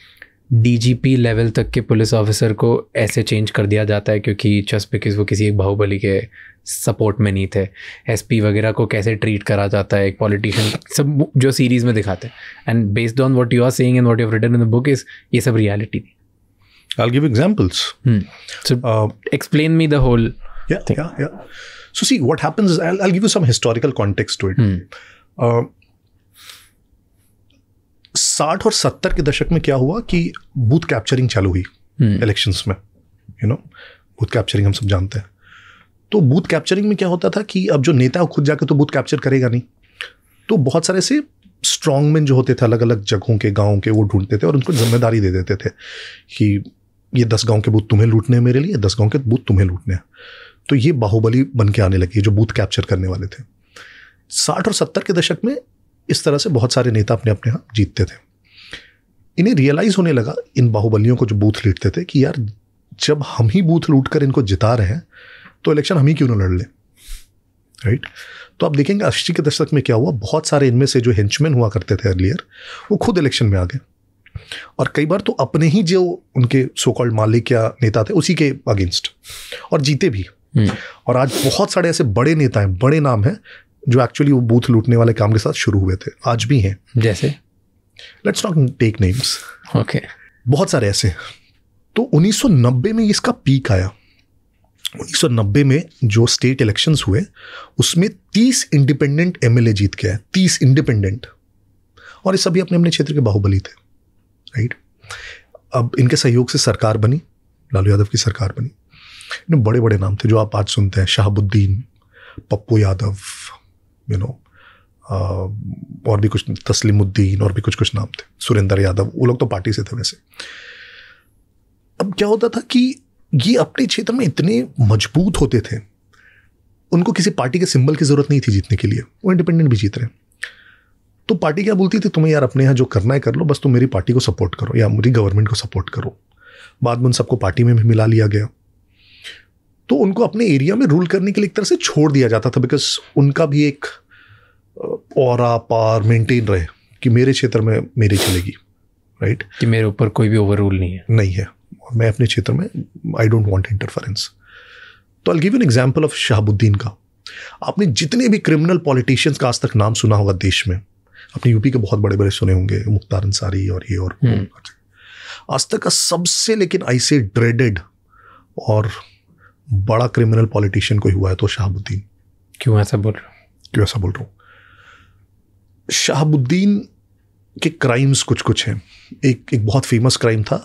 DGP लेवल तक के पुलिस ऑफिसर को ऐसे चेंज कर दिया जाता है क्योंकि जस्ट बिकॉज वो किसी एक बाहुबली के सपोर्ट में नहीं थे. SP वगैरह को कैसे ट्रीट करा जाता है एक पॉलिटिशियन, सब जो सीरीज़ में दिखाते हैं. And based on what you are saying and what you have written in the book is ये सब रियलिटी थी. I'll give examples. So explain me the whole thing. Yeah. So see, what happens is, I'll give you some historical context to it. 60 और 70 के दशक में क्या हुआ कि बूथ कैप्चरिंग चालू हुई इलेक्शंस में. बूथ कैप्चरिंग हम सब जानते हैं. तो बूथ कैप्चरिंग में क्या होता था कि अब जो नेता खुद जाके तो बूथ कैप्चर करेगा नहीं, तो बहुत सारे से स्ट्रॉन्गमैन जो होते थे अलग अलग जगहों के, गाँव के, वो ढूंढते थे और उनको जिम्मेदारी दे देते थे कि ये 10 गांव के बूथ तुम्हें लूटने हैं मेरे लिए, 10 गांव के बूथ तुम्हें लूटने हैं. तो ये बाहुबली बन के आने लगी जो बूथ कैप्चर करने वाले थे. 60 और 70 के दशक में इस तरह से बहुत सारे नेता अपने अपने यहाँ जीतते थे. इन्हें रियलाइज होने लगा, इन बाहुबलियों को जो बूथ लूटते थे, कि यार जब हम ही बूथ लूट कर इनको जिता रहे हैं तो इलेक्शन हम ही क्यों ना लड़ लें, राइट. तो आप देखेंगे 80 के दशक में क्या हुआ, बहुत सारे इनमें से जो हेंचमैन हुआ करते थे अर्लियर, वो खुद इलेक्शन में आ गए और कई बार तो अपने ही जो उनके सो कॉल्ड मालिक या नेता थे उसी के अगेंस्ट, और जीते भी. और आज बहुत सारे ऐसे बड़े नेता हैं, बड़े नाम हैं जो एक्चुअली वो बूथ लूटने वाले काम के साथ शुरू हुए थे, आज भी हैं. जैसे let's not take names. Okay, बहुत सारे ऐसे. तो 1990 में इसका पीक आया. 1990 में जो स्टेट इलेक्शंस हुए उसमें 30 इंडिपेंडेंट MLA जीत के आए, 30 इंडिपेंडेंट, और ये सभी अपने अपने क्षेत्र के बाहुबली थे, राइट. अब इनके सहयोग से सरकार बनी, लालू यादव की सरकार बनी. इनमें बड़े बड़े नाम थे जो आप आज सुनते हैं, शहाबुद्दीन, पप्पू यादव, और भी कुछ, तस्लीमुद्दीन, और भी कुछ नाम थे, सुरेंद्र यादव, वो लोग तो पार्टी से थे वैसे. अब क्या होता था कि ये अपने क्षेत्र में इतने मजबूत होते थे, उनको किसी पार्टी के सिंबल की जरूरत नहीं थी जीतने के लिए, वो इंडिपेंडेंट भी जीत रहे हैं. तो पार्टी क्या बोलती थी, तुम्हें यार अपने यहाँ जो करना है कर लो, बस तुम मेरी पार्टी को सपोर्ट करो या मेरी गवर्नमेंट को सपोर्ट करो. बाद में उन सबको पार्टी में भी मिला लिया गया. तो उनको अपने एरिया में रूल करने के लिए एक तरह से छोड़ दिया जाता था, बिकॉज उनका भी एक ऑरा पावर मेंटेन रहे कि मेरे क्षेत्र में मेरी चलेगी, राइट, कि मेरे ऊपर कोई भी ओवर रूल नहीं है, और मैं अपने क्षेत्र में आई डोंट वांट इंटरफेरेंस. तो I give an example of Shahabuddin का. आपने जितने भी क्रिमिनल पॉलिटिशियंस का आज तक नाम सुना होगा देश में, अपने यूपी के बहुत बड़े बड़े सुने होंगे, मुख्तार अंसारी और ये और आज तक का सबसे, लेकिन ऐसे ड्रेडेड और बड़ा क्रिमिनल पॉलिटिशियन कोई हुआ है तो शहाबुद्दीन. क्यों ऐसा बोल रहा हूँ? शहाबुद्दीन के क्राइम्स कुछ हैं. एक बहुत फेमस क्राइम था,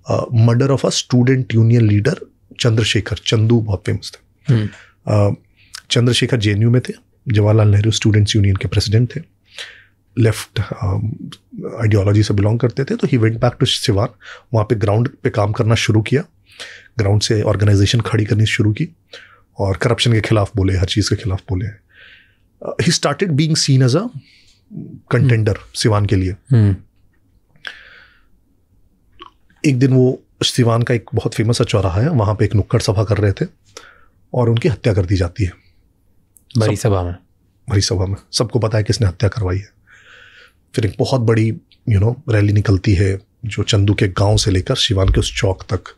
murder of a student union leader Chandrashekhar. Chandu बहुत फेमस थे. चंद्रशेखर JNU में थे, जवाहरलाल नेहरू स्टूडेंट्स यूनियन के प्रेसिडेंट थे, लेफ्ट आइडियोलॉजी से बिलोंग करते थे. तो he went back to Siwan, वहाँ पे ग्राउंड पे काम करना शुरू किया, ग्राउंड से ऑर्गेनाइजेशन खड़ी करनी शुरू की और करप्शन के खिलाफ बोले, हर चीज़ के खिलाफ बोले. He started being seen as a contender Siwan के लिए. एक दिन वो सिवान का एक बहुत फेमस चौराहा है, वहाँ पे एक नुक्कड़ सभा कर रहे थे और उनकी हत्या कर दी जाती है भरी सभा में. सबको पता है किसने हत्या करवाई है. फिर एक बहुत बड़ी रैली निकलती है जो चंदू के गांव से लेकर सिवान के उस चौक तक.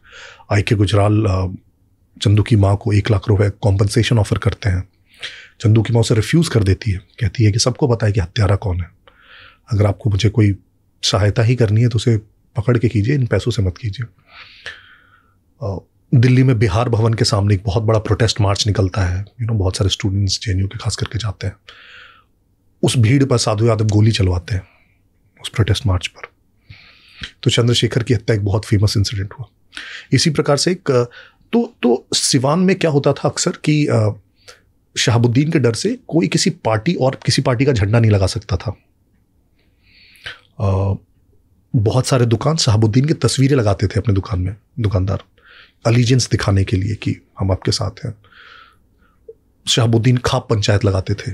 IK गुजराल चंदू की माँ को 1 लाख रुपए कॉम्पनसेशन ऑफर करते हैं. चंदू की माँ उसे रिफ्यूज़ कर देती है, कहती है कि सबको पता है कि हत्यारा कौन है, अगर आपको मुझे कोई सहायता ही करनी है तो उसे पकड़ के कीजिए, इन पैसों से मत कीजिए. दिल्ली में बिहार भवन के सामने एक बहुत बड़ा प्रोटेस्ट मार्च निकलता है. बहुत सारे स्टूडेंट्स JNU के खास करके जाते हैं. उस भीड़ पर साधु यादव गोली चलवाते हैं उस प्रोटेस्ट मार्च पर। तो चंद्रशेखर की हत्या एक बहुत फेमस इंसिडेंट हुआ। इसी प्रकार से एक तो सिवान में क्या होता था अक्सर कि शहाबुद्दीन के डर से कोई किसी पार्टी और किसी पार्टी का झंडा नहीं लगा सकता था। बहुत सारे दुकान शहाबुद्दीन की तस्वीरें लगाते थे अपने दुकान में, दुकानदार, अलीजेंस दिखाने के लिए कि हम आपके साथ हैं। शहाबुद्दीन खाप पंचायत लगाते थे।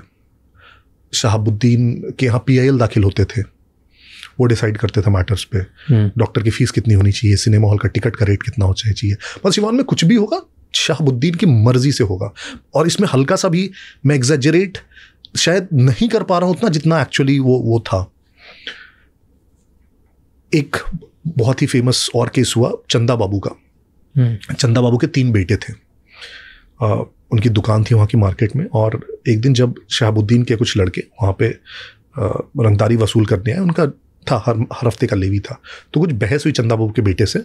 शहाबुद्दीन के यहाँ PIL दाखिल होते थे, वो डिसाइड करते थे मैटर्स पे। डॉक्टर की फीस कितनी होनी चाहिए, सिनेमा हॉल का टिकट का रेट कितना होना चाहिए। बस सिवान में कुछ भी होगा शहाबुद्दीन की मर्जी से होगा। और इसमें हल्का सा भी मैं एग्जैजरेट शायद नहीं कर पा रहा हूं उतना जितना एक्चुअली वो था। एक बहुत ही फेमस और केस हुआ चंदा बाबू का। चंदा बाबू के 3 बेटे थे। उनकी दुकान थी वहाँ की मार्केट में, और एक दिन जब शहाबुद्दीन के कुछ लड़के वहाँ पे रंगदारी वसूल करने आए, उनका था हर हफ्ते का लेवी था, तो कुछ बहस हुई चंदा बाबू के बेटे से।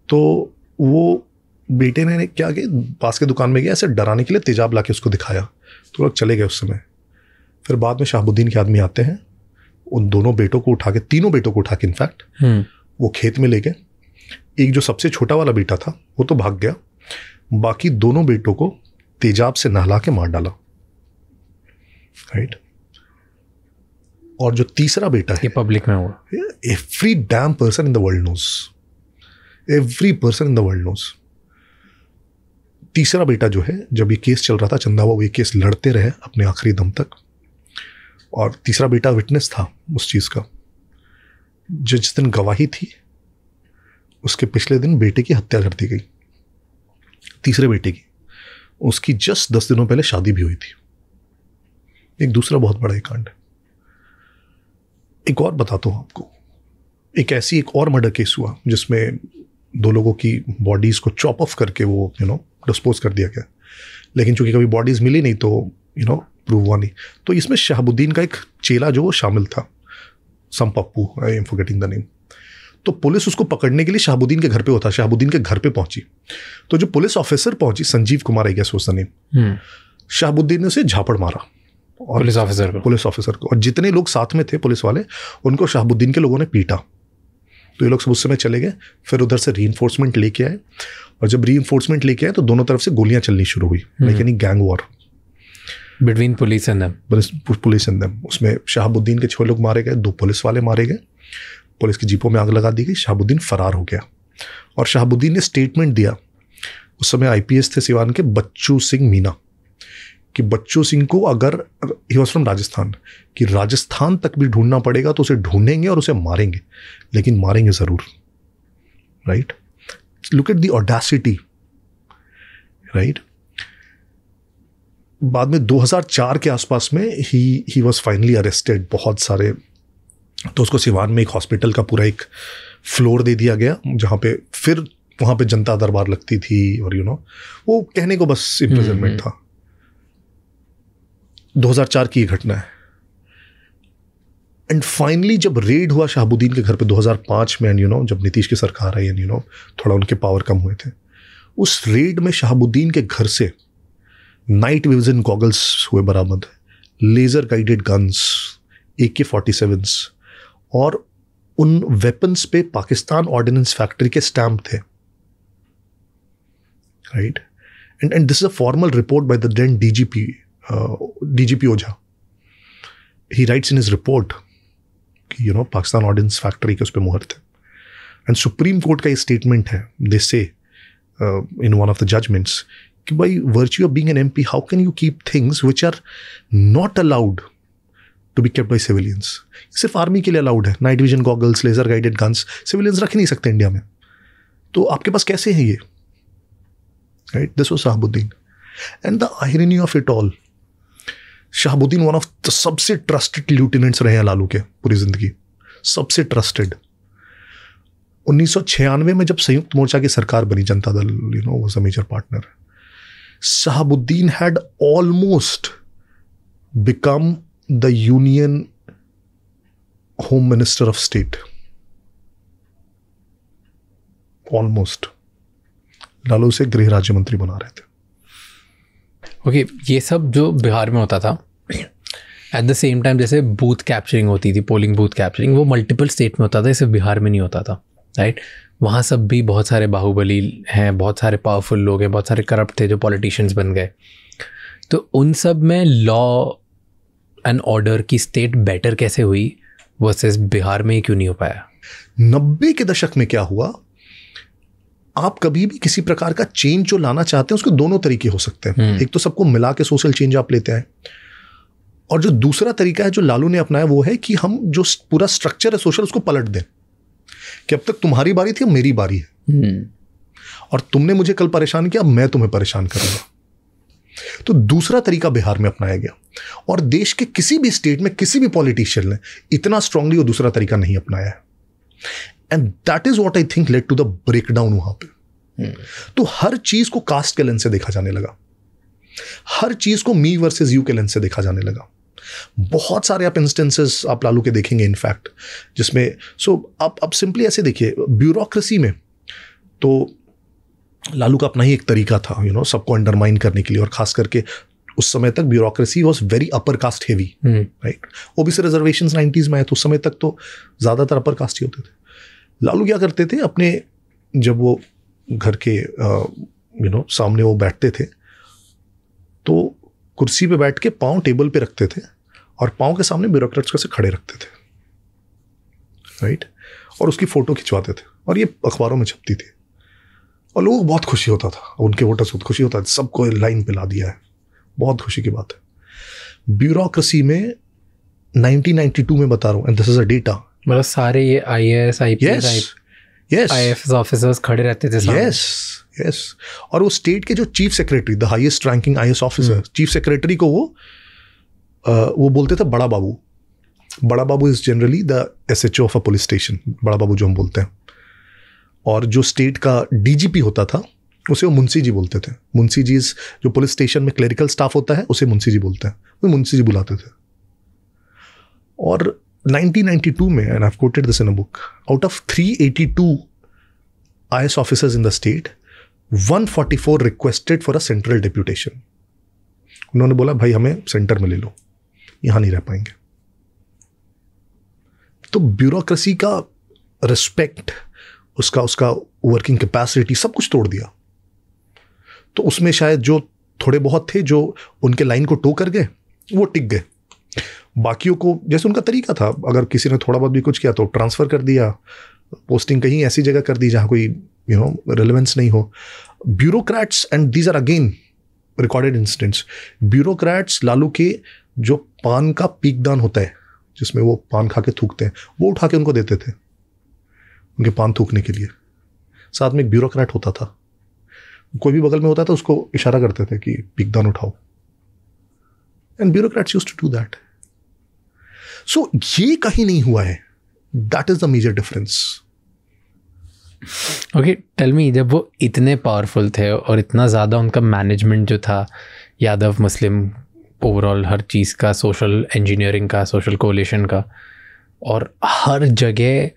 तो वो बेटे ने क्या किया, पास के दुकान में गया, ऐसे डराने के लिए तेजाब ला के उसको दिखाया, तो लोग चले गए उस समय। फिर बाद में शहाबुद्दीन के आदमी आते हैं, उन दोनों बेटों को उठा के, तीनों बेटों को उठा के इनफैक्ट वो खेत में ले गए। एक जो सबसे छोटा वाला बेटा था वो तो भाग गया, बाकी दोनों बेटों को तेजाब से नहला के मार डाला, राइट। और जो तीसरा बेटा है, ये पब्लिक में हुआ। Every damn person in the world knows, every person in the world knows. तीसरा बेटा जो है, जब ये केस चल रहा था चंदा बाबू ये केस लड़ते रहे अपने आखिरी दम तक, और तीसरा बेटा विटनेस था उस चीज का। जिस दिन गवाही थी उसके पिछले दिन बेटे की हत्या कर दी गई, तीसरे बेटे की। उसकी जस्ट 10 दिनों पहले शादी भी हुई थी। एक दूसरा बहुत बड़ा कांड है। एक और बताता हूं आपको, एक और मर्डर केस हुआ जिसमें 2 लोगों की बॉडीज को चॉप ऑफ करके वो डिस्पोज कर दिया गया, लेकिन चूंकि कभी बॉडीज मिली नहीं तो प्रूव हुआ नहीं। तो इसमें शहाबुद्दीन का एक चेला जो वो शामिल था, some Pappu, I am forgetting the name. तो पुलिस उसको पकड़ने के लिए शहाबुद्दीन के घर पे होता, शहाबुद्दीन के घर पे पहुंची। तो जो पुलिस ऑफिसर पहुंची, संजीव कुमार आई गेस उसका नेम, शहाबुद्दीन ने उसे झापड़ मारा, और पुलिस ऑफिसर को, और जितने लोग साथ में थे पुलिस वाले, उनको शहाबुद्दीन के लोगों ने पीटा। तो ये लोग सब उस समय चले गए। फिर उधर से रीइंफोर्समेंट लेके आए, और जब रीइंफोर्समेंट लेके आए तो दोनों तरफ से गोलियां चलनी शुरू हुई, लेकिन gang war between police and them. उसमें शहाबुद्दीन के 6 लोग मारे गए, 2 पुलिस वाले मारे गए, पुलिस की जीपों में आग लगा दी गई, शहाबुद्दीन फरार हो गया। और शहाबुद्दीन ने स्टेटमेंट दिया, उस समय IPS थे सिवान के बच्चू सिंह मीना, कि बच्चू सिंह को अगर, ही वॉज फ्रॉम राजस्थान, कि राजस्थान तक भी ढूंढना पड़ेगा तो उसे ढूंढेंगे और उसे मारेंगे, लेकिन मारेंगे जरूर, right. Look at the audacity, right. बाद में 2004 के आसपास में ही वॉज फाइनली अरेस्टेड। बहुत सारे, तो उसको सिवान में एक हॉस्पिटल का पूरा एक फ्लोर दे दिया गया, जहाँ पे फिर वहाँ पे जनता दरबार लगती थी, और वो कहने को बस इम्प्रिजनमेंट था। 2004 की ये घटना है। एंड फाइनली जब रेड हुआ शहाबुद्दीन के घर पे 2005 में, एंड जब नीतीश की सरकार आई, एंड थोड़ा उनके पावर कम हुए थे, उस रेड में शहाबुद्दीन के घर से नाइट विजन गॉगल्स हुए बरामद, लेजर गाइडेड गन्स, AK-47s, और उन वेपन्स पे पाकिस्तान ऑर्डिनेंस फैक्ट्री के स्टैम्प थे, right. And this is a formal report by the then DGP Ojha. He writes in his report कि पाकिस्तान ऑर्डिनेंस फैक्ट्री के उस पर मुहर थे। एंड सुप्रीम कोर्ट का ये स्टेटमेंट है, they say in one of the judgements, कि by virtue of being an MP, how can you keep things which are not allowed to be kept by civilians. सिर्फ army के लिए allowed है, night vision goggles, laser guided guns, civilians रख ही नहीं सकते India में, तो आपके पास कैसे है ये, right. This was Shahabuddin. And the irony of it all, Shahabuddin one of the सबसे ट्रस्टेड ल्यूटेनेंट्स रहे हैं लालू के पूरी जिंदगी, सबसे ट्रस्टेड। 1996 में जब संयुक्त मोर्चा की सरकार बनी, Janata Dal was a major partner, Shahabuddin had almost become the Union Home Minister of State. Almost. Lalu से गृह राज्य मंत्री बना रहे थे। ओके, ये सब जो बिहार में होता था, एट द सेम टाइम जैसे बूथ कैप्चरिंग होती थी, पोलिंग बूथ कैप्चरिंग, वो मल्टीपल स्टेट में होता था, सिर्फ बिहार में नहीं होता था, राइट? वहाँ सब भी बहुत सारे बाहुबली हैं, बहुत सारे पावरफुल लोग हैं, बहुत सारे करप्ट थे जो पॉलिटिशियंस बन गए। तो उन सब में लॉ एंड ऑर्डर की स्टेट बेटर कैसे हुई वर्सेस बिहार में ही क्यों नहीं हो पाया? 90 के दशक में क्या हुआ, आप कभी भी किसी प्रकार का चेंज जो लाना चाहते हैं उसके दोनों तरीके हो सकते हैं। एक तो सबको मिला के सोशल चेंज आप लेते हैं, और जो दूसरा तरीका है जो लालू ने अपनाया वो है कि हम जो पूरा स्ट्रक्चर है सोशल उसको पलट दें, कि अब तक तुम्हारी बारी थी, अब मेरी बारी है, और तुमने मुझे कल परेशान किया, अब मैं तुम्हें परेशान करूंगा। तो दूसरा तरीका बिहार में अपनाया गया, और देश के किसी भी स्टेट में किसी भी पॉलिटिशियन ने इतना स्ट्रांगली वो दूसरा तरीका नहीं अपनाया है। And that is what I think led to the breakdown वहां पे। तो हर चीज को कास्ट के लेंस से देखा जाने लगा, हर चीज को मी वर्सेस यू के लेंस से देखा जाने लगा। बहुत सारे आप इंस्टेंसेस आप लालू के देखेंगे इनफैक्ट, जिसमें आप सिंपली ऐसे देखिए, ब्यूरोक्रेसी में तो लालू का अपना ही एक तरीका था, सबको अंडरमाइन करने के लिए, और खास करके उस समय तक bureaucracy was very upper caste heavy, right? OBC reservations 90s में आए तो उस समय तक तो ज़्यादातर अपर कास्ट ही होते थे। लालू क्या करते थे, अपने जब वो घर के सामने वो बैठते थे तो कुर्सी पे बैठ के पाँव टेबल पे रखते थे और पाँव के सामने ब्यूरोक्रेट्स कैसे खड़े रखते थे, राइट? और उसकी फ़ोटो खिंचवाते थे, और ये अखबारों में छपती थी, और लोगों को बहुत खुशी होता था, उनके वोटर्स को खुशी होता था, सबको लाइन पे ला दिया है, बहुत खुशी की बात है। ब्यूरोक्रेसी में 1992 में बता रहा हूँ, and this is a data, मतलब सारे ये IAS IPS ऑफिसर्स खड़े रहते थे सामने। यस। और वो स्टेट के जो chief secretary, the highest ranking IAS officer, chief secretary को वो बोलते थे बड़ा बाबू। बड़ा babu is generally the SHO of a police station, बड़ा बाबू जो हम बोलते हैं। और जो स्टेट का DGP होता था उसे वो मुंशी जी बोलते थे। मुंशी जी जो पुलिस स्टेशन में क्लरिकल स्टाफ होता है उसे मुंशी जी बोलते हैं, वो मुंशी जी बुलाते थे। और 1992 में, and I have coated this in a book, out of 382 IAS officers in the state, 144 requested for a central deputation. उन्होंने बोला भाई हमें सेंटर में ले लो, यहां नहीं रह पाएंगे। तो ब्यूरोक्रेसी का रिस्पेक्ट, उसका वर्किंग कैपेसिटी, सब कुछ तोड़ दिया। तो उसमें शायद जो थोड़े बहुत थे जो उनके लाइन को टो कर गए वो टिक गए, बाकियों को जैसे उनका तरीका था, अगर किसी ने थोड़ा बहुत भी कुछ किया तो ट्रांसफ़र कर दिया, पोस्टिंग कहीं ऐसी जगह कर दी जहाँ कोई रेलेवेंस नहीं हो। Bureaucrats, and these are again recorded incidents, bureaucrats Lalu के जो पान का पीकदान होता है जिसमें वो पान खा के थूकते हैं, वो उठा के उनको देते थे उनके पान थूकने के लिए। साथ में एक ब्यूरोक्रेट होता था, कोई भी बगल में होता था उसको इशारा करते थे कि पीकदान उठाओ, and bureaucrats used to do that. So ये कहीं नहीं हुआ है, that is the major difference. Okay, tell me, जब वो इतने पावरफुल थे और इतना ज़्यादा उनका मैनेजमेंट जो था यादव मुस्लिम ओवरऑल हर चीज़ का, सोशल इंजीनियरिंग का, सोशल कोलिशन का, और हर जगह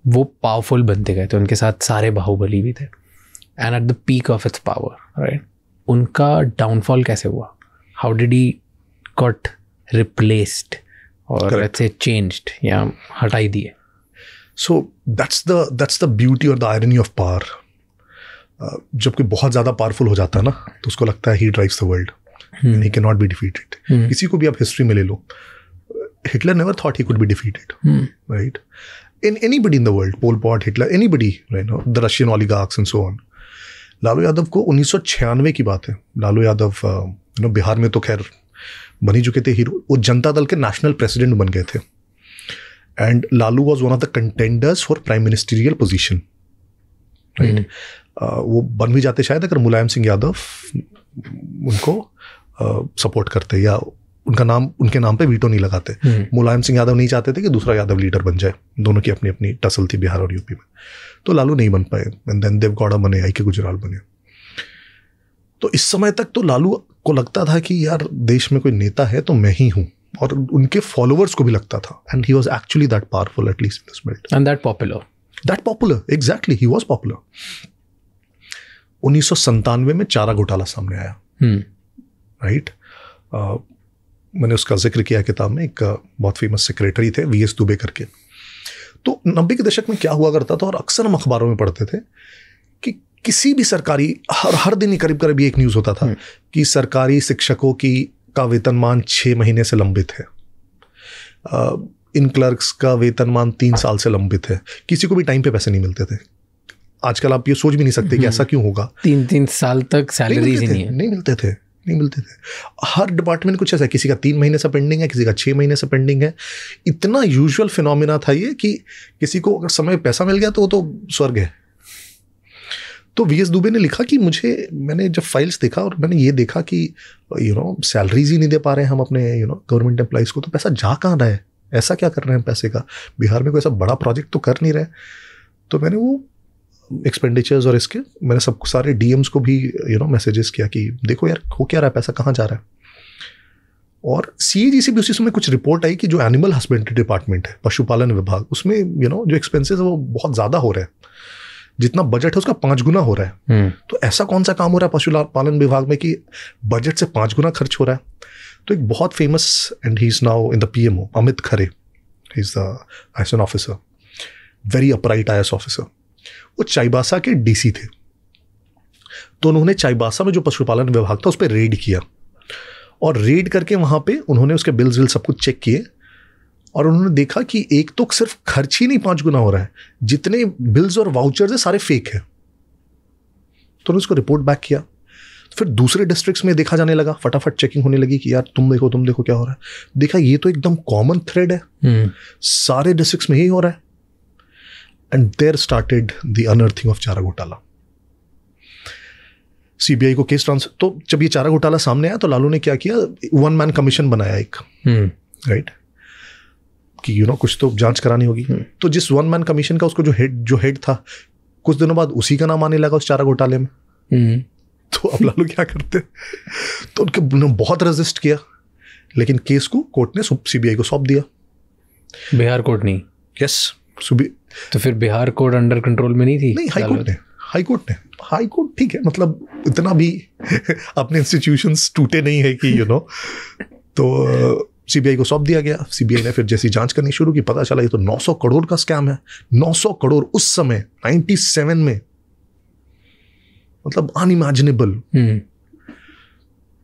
वो पावरफुल बनते गए थे, उनके साथ सारे बाहुबली भी थे, and at the peak of its power, right? उनका डाउनफॉल कैसे हुआ? How did he got replaced और लेट्स से चेंज्ड या हटाई दिए? सो दैट्स द ब्यूटी और द आयरनी ऑफ पावर। जब कोई बहुत ज़्यादा पावरफुल हो जाता है ना तो उसको लगता है he drives the world, he can not be defeated. किसी को भी आप हिस्ट्री में ले लो, Hitler never thought he could be defeated, right? In anybody in the world, Pol Pot, Hitler, anybody, the Russian oligarchs and so on. Lalu Yadav को 1996 की बात है, लालू यादव बिहार में तो खैर बन ही चुके थे हीरो, वो जनता दल के नेशनल प्रेसिडेंट बन गए थे, and Lalu was one of the contenders for prime ministerial position, right? वो बन भी जाते शायद अगर मुलायम सिंह यादव उनको सपोर्ट करते या उनके नाम पे वीटो नहीं लगाते। मुलायम सिंह यादव नहीं चाहते थे कि दूसरा यादव लीडर बन जाए, दोनों की अपनी अपनी टसल थी बिहार और यूपी में, तो लालू नहीं बन पाए, एंड देन देवगौड़ा बने, आई के गुजराल बने। तो इस समय तक तो लालू को लगता था कि यार देश में कोई नेता है तो मैं ही हूँ, और उनके फॉलोअर्स को भी लगता था, and he was actually that powerful, at least in this belt, and that popular, exactly, he was popular. 1997 में चारा घोटाला सामने आया, राइट? मैंने उसका जिक्र किया किताब में, एक बहुत फेमस सेक्रेटरी थे VS दुबे करके। तो 90 के दशक में क्या हुआ करता था, और अक्सर हम अखबारों में पढ़ते थे कि किसी भी सरकारी, हर दिन ही करीब करीब एक न्यूज़ होता था कि सरकारी शिक्षकों का वेतनमान 6 महीने से लंबित है, इन क्लर्क्स का वेतनमान 3 साल से लंबित है, किसी को भी टाइम पे पैसे नहीं मिलते थे। आजकल आप ये सोच भी नहीं सकते कि ऐसा क्यों होगा। 3 साल तक सैलरीज ही नहीं मिलते थे। हर डिपार्टमेंट कुछ ऐसा है, किसी का 3 महीने से पेंडिंग है, किसी का 6 महीने से पेंडिंग है। इतना यूजुअल फिनोमिना था ये कि किसी को अगर समय पैसा मिल गया तो वो तो स्वर्ग है। तो VS दुबे ने लिखा कि मैंने जब फाइल्स देखा और मैंने ये देखा कि सैलरीज ही नहीं दे पा रहे हैं हम अपने गवर्नमेंट एम्प्लॉइज को, तो पैसा जा कहाँ रहा है, ऐसा क्या कर रहे हैं पैसे का, बिहार में कोई ऐसा बड़ा प्रोजेक्ट तो कर नहीं रहे। तो मैंने वो एक्सपेंडिचर्स और इसके मैंने सबको सारे DMs को भी मैसेजेस किया कि देखो यार हो क्या रहा है, पैसा कहाँ जा रहा है। और CAG से भी उसी समय कुछ रिपोर्ट आई कि जो एनिमल हस्बेंड्री डिपार्टमेंट है, पशुपालन विभाग, उसमें जो एक्सपेंसेस है वो बहुत ज़्यादा हो रहे हैं, जितना बजट है उसका 5 गुना हो रहा है। तो ऐसा कौन सा काम हो रहा है पशुपालन विभाग में कि बजट से 5 गुना खर्च हो रहा है। तो एक बहुत famous, and he is now in the PMO, Amit Khare, he is the IAS officer, very upright IAS officer. वो चाईबासा के DC थे। तो उन्होंने चाईबासा में जो पशुपालन विभाग था उस पर रेड किया, और रेड करके वहाँ पे उन्होंने उसके बिल्स विल सब कुछ चेक किए, और उन्होंने देखा कि एक तो सिर्फ खर्च ही नहीं 5 गुना हो रहा है, जितने बिल्स और वाउचर्स है सारे फेक है। तो उन्होंने उसको रिपोर्ट बैक किया। फिर दूसरे डिस्ट्रिक्ट्स में देखा जाने लगा, फटाफट चेकिंग होने लगी कि यार तुम देखो क्या हो रहा है। देखा ये तो एकदम कॉमन थ्रेड है, सारे डिस्ट्रिक्ट्स में यही हो रहा है। And there started the unearthing of चारा घोटाला। CBI को केस ट्रांसफर, तो जब ये चारा घोटाला सामने आया तो लालू ने क्या किया, 1 मैन कमीशन बनाया एक, राइट, कि कुछ तो जांच करानी होगी। तो जिस 1 मैन कमीशन का उसको जो हेड था, कुछ दिनों बाद उसी का नाम आने लगा उस चारा घोटाले में। तो अब लालू क्या करते, तो उनके बहुत रेजिस्ट किया, लेकिन केस को कोर्ट ने CBI को सौंप दिया। बिहार कोर्ट नहीं? यस, तो फिर बिहार कोर्ट अंडर कंट्रोल में नहीं थी? नहीं, हाई कोर्ट ठीक है, मतलब इतना भी अपने इंस्टीट्यूशंस टूटे नहीं है कि तो CBI को सौंप दिया गया। CBI ने फिर जैसी जांच करनी शुरू की, पता चला ये तो 900 करोड़ का स्कैम है। 900 करोड़ उस समय 97 में, मतलब अनइमेजिनेबल।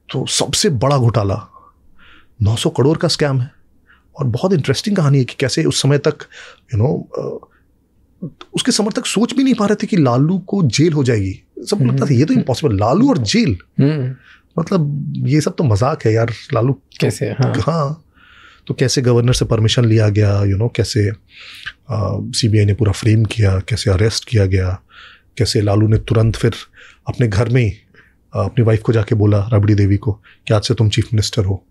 तो सबसे बड़ा घोटाला 900 करोड़ का स्कैम है। और बहुत इंटरेस्टिंग कहानी है कि कैसे उस समय तक उसके समर्थक सोच भी नहीं पा रहे थे कि लालू को जेल हो जाएगी। सब लगता था ये तो इम्पॉसिबल, लालू और जेल, मतलब ये सब तो मजाक है यार, लालू कैसे? हाँ। तो कैसे गवर्नर से परमिशन लिया गया, कैसे CBI ने पूरा फ्रेम किया, कैसे अरेस्ट किया गया, कैसे लालू ने तुरंत फिर अपने घर में ही अपनी वाइफ को जाके बोला, राबड़ी देवी को, कि आज से तुम चीफ मिनिस्टर हो,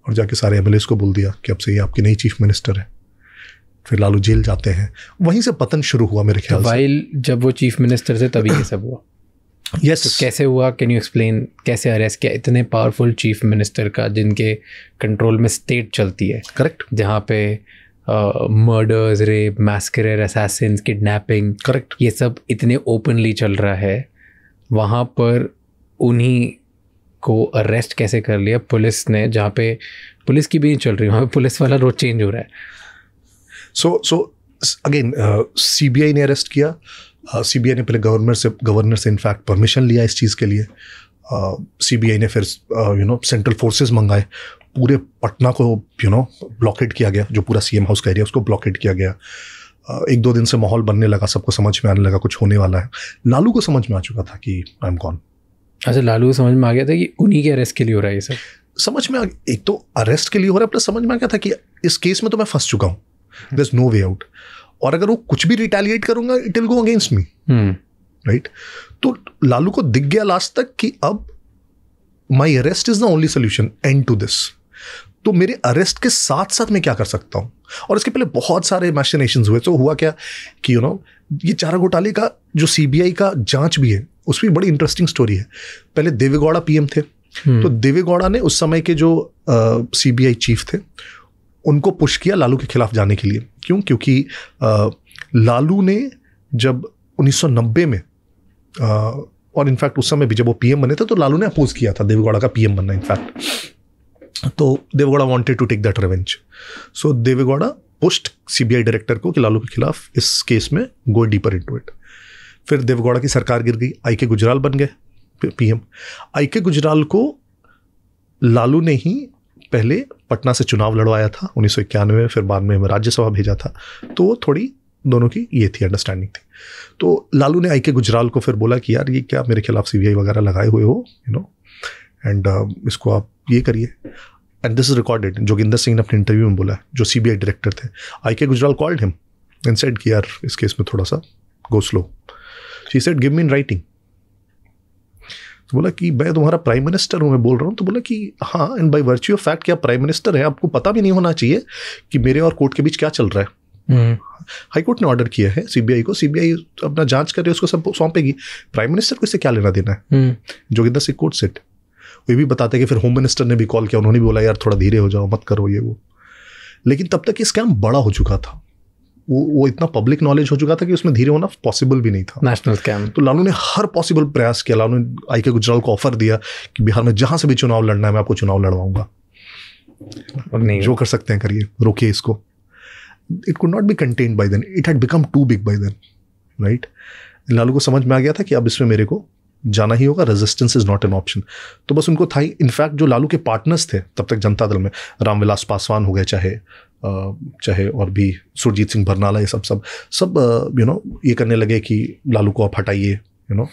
और जाके सारे MLAs को बोल दिया कि अब से ये आपकी नई चीफ मिनिस्टर है। फिर लालू जेल जाते हैं, वहीं से पतन शुरू हुआ मेरे ख्याल से। जब वो चीफ मिनिस्टर थे तभी ये सब हुआ? यस। तो कैसे हुआ, कैन यू एक्सप्लेन, कैसे अरेस्ट किया इतने पावरफुल चीफ मिनिस्टर का, जिनके कंट्रोल में स्टेट चलती है? करेक्ट। जहाँ पे murders, rape, massacre, assassins, kidnapping, correct, ये सब इतने ओपनली चल रहा है, वहाँ पर उन्हीं को अरेस्ट कैसे कर लिया पुलिस ने, जहाँ पे पुलिस की भी नहीं चल रही, वहाँ पे पुलिस वाला रोज चेंज हो रहा है। सो अगेन CBI ने अरेस्ट किया। CBI ने पहले गवर्नर से इनफैक्ट परमिशन लिया इस चीज़ के लिए। CBI ने फिर सेंट्रल फोर्सेस मंगाए, पूरे पटना को ब्लॉकेड किया गया, जो पूरा CM हाउस का एरिया उसको ब्लॉकेड किया गया। 1-2 दिन से माहौल बनने लगा, सबको समझ में आने लगा कुछ होने वाला है। लालू को समझ में आ चुका था कि आई एम गॉन। अच्छा, लालू को समझ में आ गया था कि उन्हीं के अरेस्ट के लिए हो रहा है ये सब? समझ में एक तो अरेस्ट के लिए हो रहा है, प्लस समझ में आ गया था कि इस केस में तो मैं फंस चुका हूँ, there is no way out, और अगर वो कुछ भी रिटेलिएट करूंगा it will go against me, right. तो लालू को दिख गया लास्ट तक कि अब my arrest is the only solution end to this. तो मेरे अरेस्ट के साथ साथ मैं क्या कर सकता हूँ, और इसके पहले बहुत सारे मैशिनेशंस हुए। तो हुआ क्या कि ये चारा घोटाले का जो CBI का जांच भी है, उसमें बड़ी इंटरेस्टिंग स्टोरी है। पहले देवेगौड़ा PM थे, तो देवेगौड़ा ने उस समय के जो CBI चीफ थे उनको पुश किया लालू के खिलाफ जाने के लिए। क्यों? क्योंकि लालू ने जब 1990 में और इनफैक्ट उस समय भी जब वो PM बने थे तो लालू ने अपोज किया था देवेगौड़ा का PM बनना। इनफैक्ट तो Deve Gowda wanted to take that revenge, so Deve Gowda pushed CBI director को कि लालू के खिलाफ इस केस में गो डीपर इनटू इट। फिर देवेगौड़ा की सरकार गिर गई, आई.के. गुजराल बन गए पीएम। आई.के. गुजराल को लालू ने ही पहले पटना से चुनाव लड़वाया था 1991, फिर बाद में राज्यसभा भेजा था, तो वो थोड़ी दोनों की ये थी, अंडरस्टैंडिंग थी। तो लालू ने आई.के. गुजराल को फिर बोला कि यार ये क्या मेरे खिलाफ सीबीआई वगैरह लगाए हुए हो, यू नो, एंड इसको आप ये करिए। And this is recorded, Joginder Singh ने अपने इंटरव्यू में बोला, जो सीबीआई डायरेक्टर थे। IK. Gujral called him and said कि यार इस केस में थोड़ा सा go slow. She said give me in writing. तो बोला कि मैं तुम्हारा प्राइम मिनिस्टर हूँ, मैं बोल रहा हूँ। तो बोला कि हाँ, and by virtue of fact कि आप प्राइम मिनिस्टर हैं, आपको पता भी नहीं होना चाहिए कि मेरे और कोर्ट के बीच क्या चल रहा है। हाई कोर्ट ने ऑर्डर किया है सीबीआई को, सीबीआई अपना जांच करे, उसको सब सौंपेगी, प्राइम मिनिस्टर को इससे क्या लेना देना है। जोगिंदर सिंह कोर्ट सेट वो भी बताते कि फिर होम मिनिस्टर ने भी कॉल किया, उन्होंने भी बोला यार थोड़ा धीरे हो जाओ, मत करो ये वो। लेकिन तब तक ये स्कैम बड़ा हो चुका था, वो इतना पब्लिक नॉलेज हो चुका था कि उसमें धीरे होना पॉसिबल भी नहीं था, नेशनल स्कैम। तो लालू ने हर पॉसिबल प्रयास किया। लालू ने आई.के. गुजराल को ऑफर दिया कि बिहार में जहां से भी चुनाव लड़ना है मैं आपको चुनाव लड़वाऊंगा, जो कर सकते हैं करिए, रोकिए इसको। It could not be contained by then, it had become too big by then, right. Lalu को समझ में आ गया था कि अब इसमें मेरे को जाना ही होगा, resistance is not an option. तो बस उनको था ही। इनफैक्ट जो लालू के पार्टनर्स थे तब तक जनता दल में, रामविलास पासवान हो गए, चाहे और भी सुरजीत सिंह बरनाला, ये सब यू नो ये करने लगे कि लालू को आप हटाइए, यू नो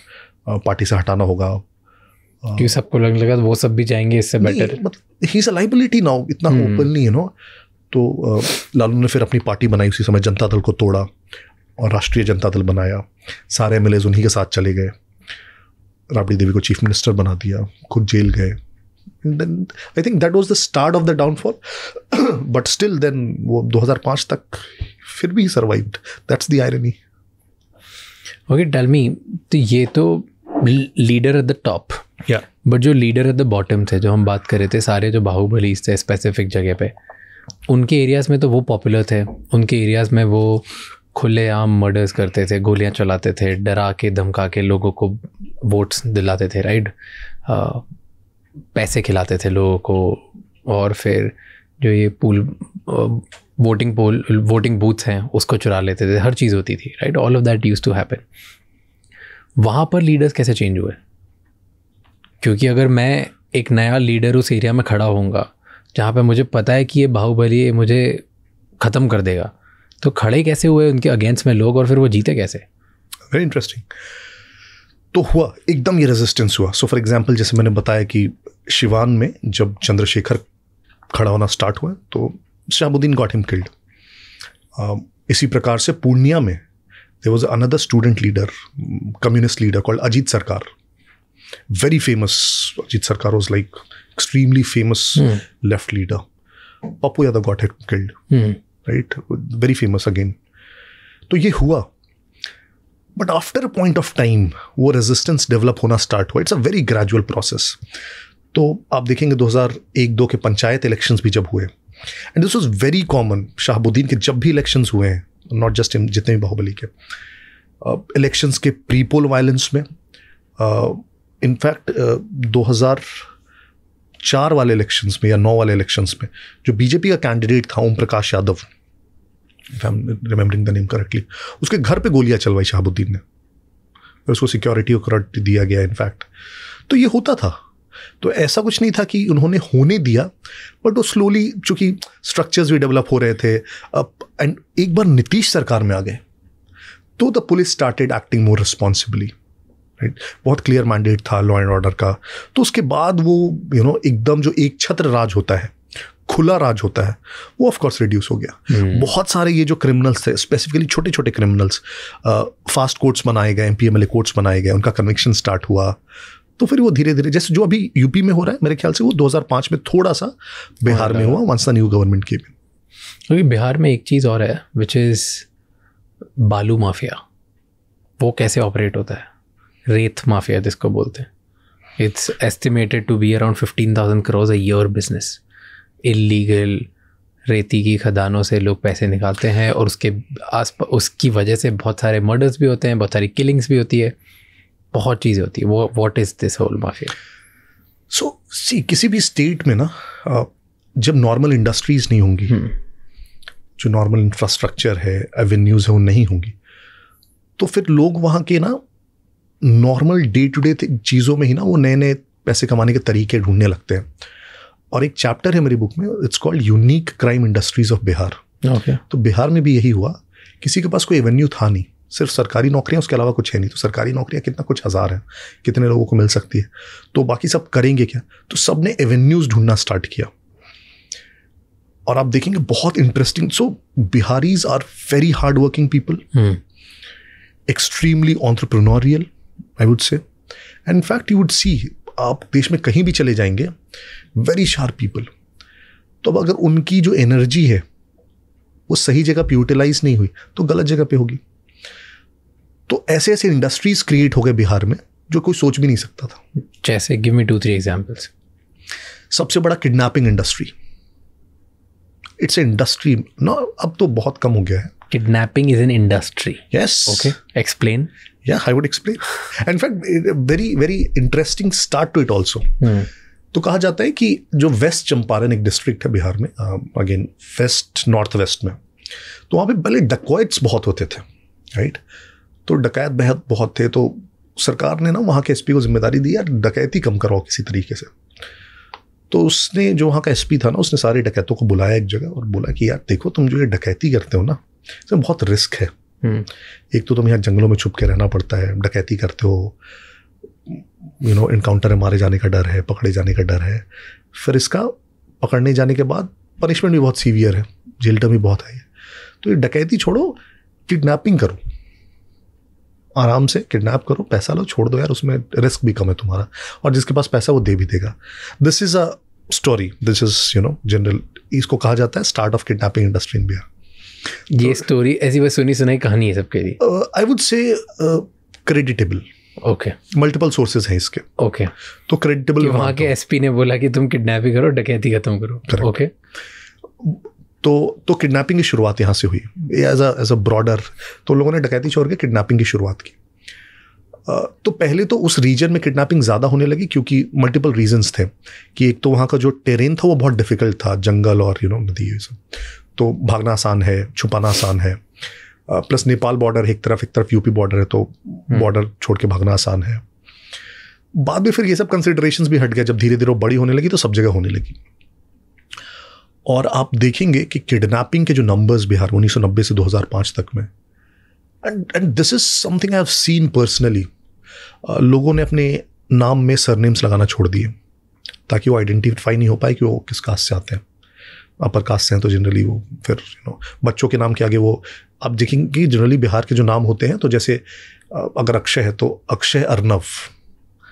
पार्टी से हटाना होगा, क्योंकि सबको लगने लगा वो सब भी जाएंगे इससे बेटर, मतलब he is a liability now, इतना ओपनली, यू नो। तो लालू ने फिर अपनी पार्टी बनाई उसी समय, जनता दल को तोड़ा और राष्ट्रीय जनता दल बनाया। सारे एमएलएज उन्हीं के साथ चले गए, राबड़ी देवी को चीफ मिनिस्टर बना दिया, खुद जेल गए। Then I think that was the start of the downfall, but still then वो 2005 तक फिर भी survived. That's the irony. Okay, tell me, तो ये तो leader at the top, yeah, but जो leader at the bottom थे, जो हम बात कर रहे थे, सारे जो बाहुबली थे स्पेसिफिक जगह पे, उनके एरियाज में तो वो पॉपुलर थे, उनके एरियाज में वो खुलेआम मर्डर्स करते थे, गोलियां चलाते थे, डरा के धमका के लोगों को वोट्स दिलाते थे, राइट, पैसे खिलाते थे लोगों को, और फिर जो ये वोटिंग बूथ्स हैं उसको चुरा लेते थे, हर चीज़ होती थी, right. All of that used to happen. वहाँ पर लीडर्स कैसे चेंज हुए? क्योंकि अगर मैं एक नया लीडर उस एरिया में खड़ा होऊंगा जहाँ पे मुझे पता है कि ये बाहुबली मुझे ख़त्म कर देगा, तो खड़े कैसे हुए उनके अगेंस्ट में लोग, और फिर वो जीते कैसे? Very interesting. तो हुआ एकदम ये रेजिस्टेंस हुआ। सो फॉर एग्जांपल, जैसे मैंने बताया कि शिवान में जब चंद्रशेखर खड़ा होना स्टार्ट हुआ तो शहाबुद्दीन गॉट हिम किल्ड। इसी प्रकार से पूर्णिया में there was another student leader, communist leader called Ajit Sarkar, very famous. Ajit Sarkar was like extremely famous left leader. Pappu Yadav got him killed, right, very famous again. तो ये हुआ, but after a point of time वो resistance develop होना start हुआ। It's a very gradual process. तो आप देखेंगे 2001-2 के पंचायत इलेक्शंस भी जब हुए, and this was very common. Shahabuddin के जब भी इलेक्शंस हुए हैं, नॉट जस्ट इन, जितने भी बाहुबली के इलेक्शंस के प्री पोल वायलेंस में, इनफैक्ट 2004 वाले इलेक्शंस में या 9 वाले इलेक्शंस में जो बीजेपी का कैंडिडेट था Om Prakash Yadav, if I'm remembering the name correctly, उसके घर पे गोलियां चलवाई शहाबुद्दीन ने, और उसको सिक्योरिटी को दिया गया इनफैक्ट। तो ये होता था। तो ऐसा कुछ नहीं था कि उन्होंने होने दिया, बट वो स्लोली, चूंकि स्ट्रक्चर्स भी डेवलप हो रहे थे, एंड एक बार नीतीश सरकार में आ गए तो the police started acting more responsibly, right. बहुत क्लियर मैंडेट था लॉ एंड ऑर्डर का। तो उसके बाद वो एकदम जो एक छत्र राज होता है, खुला राज होता है, वो ऑफ कोर्स रिड्यूस हो गया। बहुत सारे ये जो क्रिमिनल्स थे, स्पेसिफिकली छोटे छोटे क्रिमिनल्स, फास्ट कोर्ट्स बनाए गए, एमपीएमएलए कोर्ट्स बनाए गए, उनका कन्विक्शन स्टार्ट हुआ। तो फिर वो धीरे धीरे, जैसे जो अभी यूपी में हो रहा है, मेरे ख्याल से वो 2005 में थोड़ा सा बिहार में हुआ, once the new government came in. क्योंकि बिहार में एक चीज़ और है, विच इज़ बालू माफिया। वो कैसे ऑपरेट होता है? रेत माफिया जिसको बोलते हैं। It's estimated to be around 15,000 crores a year business. Illegal रेती की खदानों से लोग पैसे निकालते हैं, और उसकी वजह से बहुत सारे मर्डर्स भी होते हैं, बहुत सारी किलिंग्स भी होती है, बहुत चीज़ें होती है। वो what is this whole mafia? So see किसी भी स्टेट में ना जब नॉर्मल इंडस्ट्रीज नहीं होंगी, जो नॉर्मल इंफ्रास्ट्रक्चर है, एवेन्यूज है, वो नहीं होंगी, तो फिर लोग वहाँ के ना नॉर्मल डे टू डे चीज़ों में ही ना वो नए नए पैसे कमाने के तरीके ढूंढने लगते हैं. और एक चैप्टर है मेरी बुक में, it's called unique crime industries of Bihar. तो बिहार में भी यही हुआ, किसी के पास कोई एवेन्यू था नहीं, सिर्फ सरकारी नौकरियां, उसके अलावा कुछ है नहीं. तो सरकारी नौकरियां कितना कुछ हज़ार हैं, कितने लोगों को मिल सकती है, तो बाकी सब करेंगे क्या? तो सब ने एवेन्यूज ढूंढना स्टार्ट किया. और आप देखेंगे बहुत interesting. So Biharis are very hard working people, extremely entrepreneurial I would say. And in fact you would see, आप देश में कहीं भी चले जाएंगे, वेरी शार्प पीपल. तो अब अगर उनकी जो एनर्जी है वो सही जगह पे यूटिलाइज नहीं हुई तो गलत जगह पे होगी. तो ऐसे ऐसे इंडस्ट्रीज क्रिएट हो गए बिहार में जो कोई सोच भी नहीं सकता था. जैसे गिव मी 2-3 एग्जांपल्स. सबसे बड़ा kidnapping industry. It's a industry ना, अब तो बहुत कम हो गया है. Kidnapping is an industry. Yes. Okay. Explain. Yeah, I would explain. In fact, very, very interesting start to it also. तो कहा जाता है कि जो वेस्ट चंपारण एक डिस्ट्रिक्ट है बिहार में, अगेन वेस्ट नॉर्थ वेस्ट में, तो वहाँ पे पहले डकॉइट्स बहुत होते थे, राइट? तो डकैत बहुत थे. तो सरकार ने ना वहाँ के एसपी को जिम्मेदारी दी, यार डकैती कम कराओ किसी तरीके से. तो उसने, जो वहाँ का एसपी था ना, उसने सारे डकैतों को बुलाया एक जगह और बोला कि यार देखो, तुम जो ये डकैती करते हो ना, इसमें बहुत रिस्क है. एक तो तुम यहाँ जंगलों में छुप के रहना पड़ता है, डकैती करते हो, इनकाउंटर में मारे जाने का डर है, पकड़े जाने का डर है. फिर इसका पकड़ने जाने के बाद पनिशमेंट भी बहुत सीवियर है, जेल टर्म भी बहुत है. तो ये डकैती छोड़ो, किडनैपिंग करो, आराम से किडनैप करो, पैसा लो, छोड़ दो यार, उसमें रिस्क भी कम है तुम्हारा, और जिसके पास पैसा वो दे भी देगा. This is a story, this is general, इसको कहा जाता है start of kidnapping industry in Bihar. ये स्टोरी ऐसी बस सुनी सुनाई कहानी है सबके लिए. आई वुड से क्रेडिटेबल. ओके, मल्टीपल सोर्सेज हैं इसके. ओके, तो क्रेडिटेबल. वहाँ के एसपी ने बोला कि तुम किडनैपिंग करो, डकैती खत्म करो. ओके, तो किडनैपिंग की शुरुआत यहाँ से हुई एज अ ब्रॉडर. तो लोगों ने डकैती छोड़ के किडनैपिंग की शुरुआत की. तो पहले तो उस रीजन में किडनैपिंग ज़्यादा होने लगी क्योंकि मल्टीपल रीजंस थे. कि एक तो वहाँ का जो टेरेन था वो बहुत डिफिकल्ट था, जंगल और नदी, ये सब. तो भागना आसान है, छुपाना आसान है. प्लस नेपाल बॉर्डर है एक तरफ यूपी बॉर्डर है, तो बॉर्डर छोड़ के भागना आसान है. बाद में फिर ये सब कंसिडरेशंस भी हट गए. जब धीरे धीरे बड़ी होने लगी तो सब जगह होने लगी. और आप देखेंगे कि किडनैपिंग के जो नंबर्स बिहार 1990 से 2005 तक में, and this is something I have seen personally, लोगों ने अपने नाम में सरनेम्स लगाना छोड़ दिए ताकि वो आइडेंटिफाई नहीं हो पाए कि वो किस कास्ट से आते हैं. अपर कास्ट से हैं तो जनरली वो फिर बच्चों के नाम के आगे वो, आप देखेंगे कि जनरली बिहार के जो नाम होते हैं, तो जैसे अगर अक्षय है तो अक्षय अर्नव,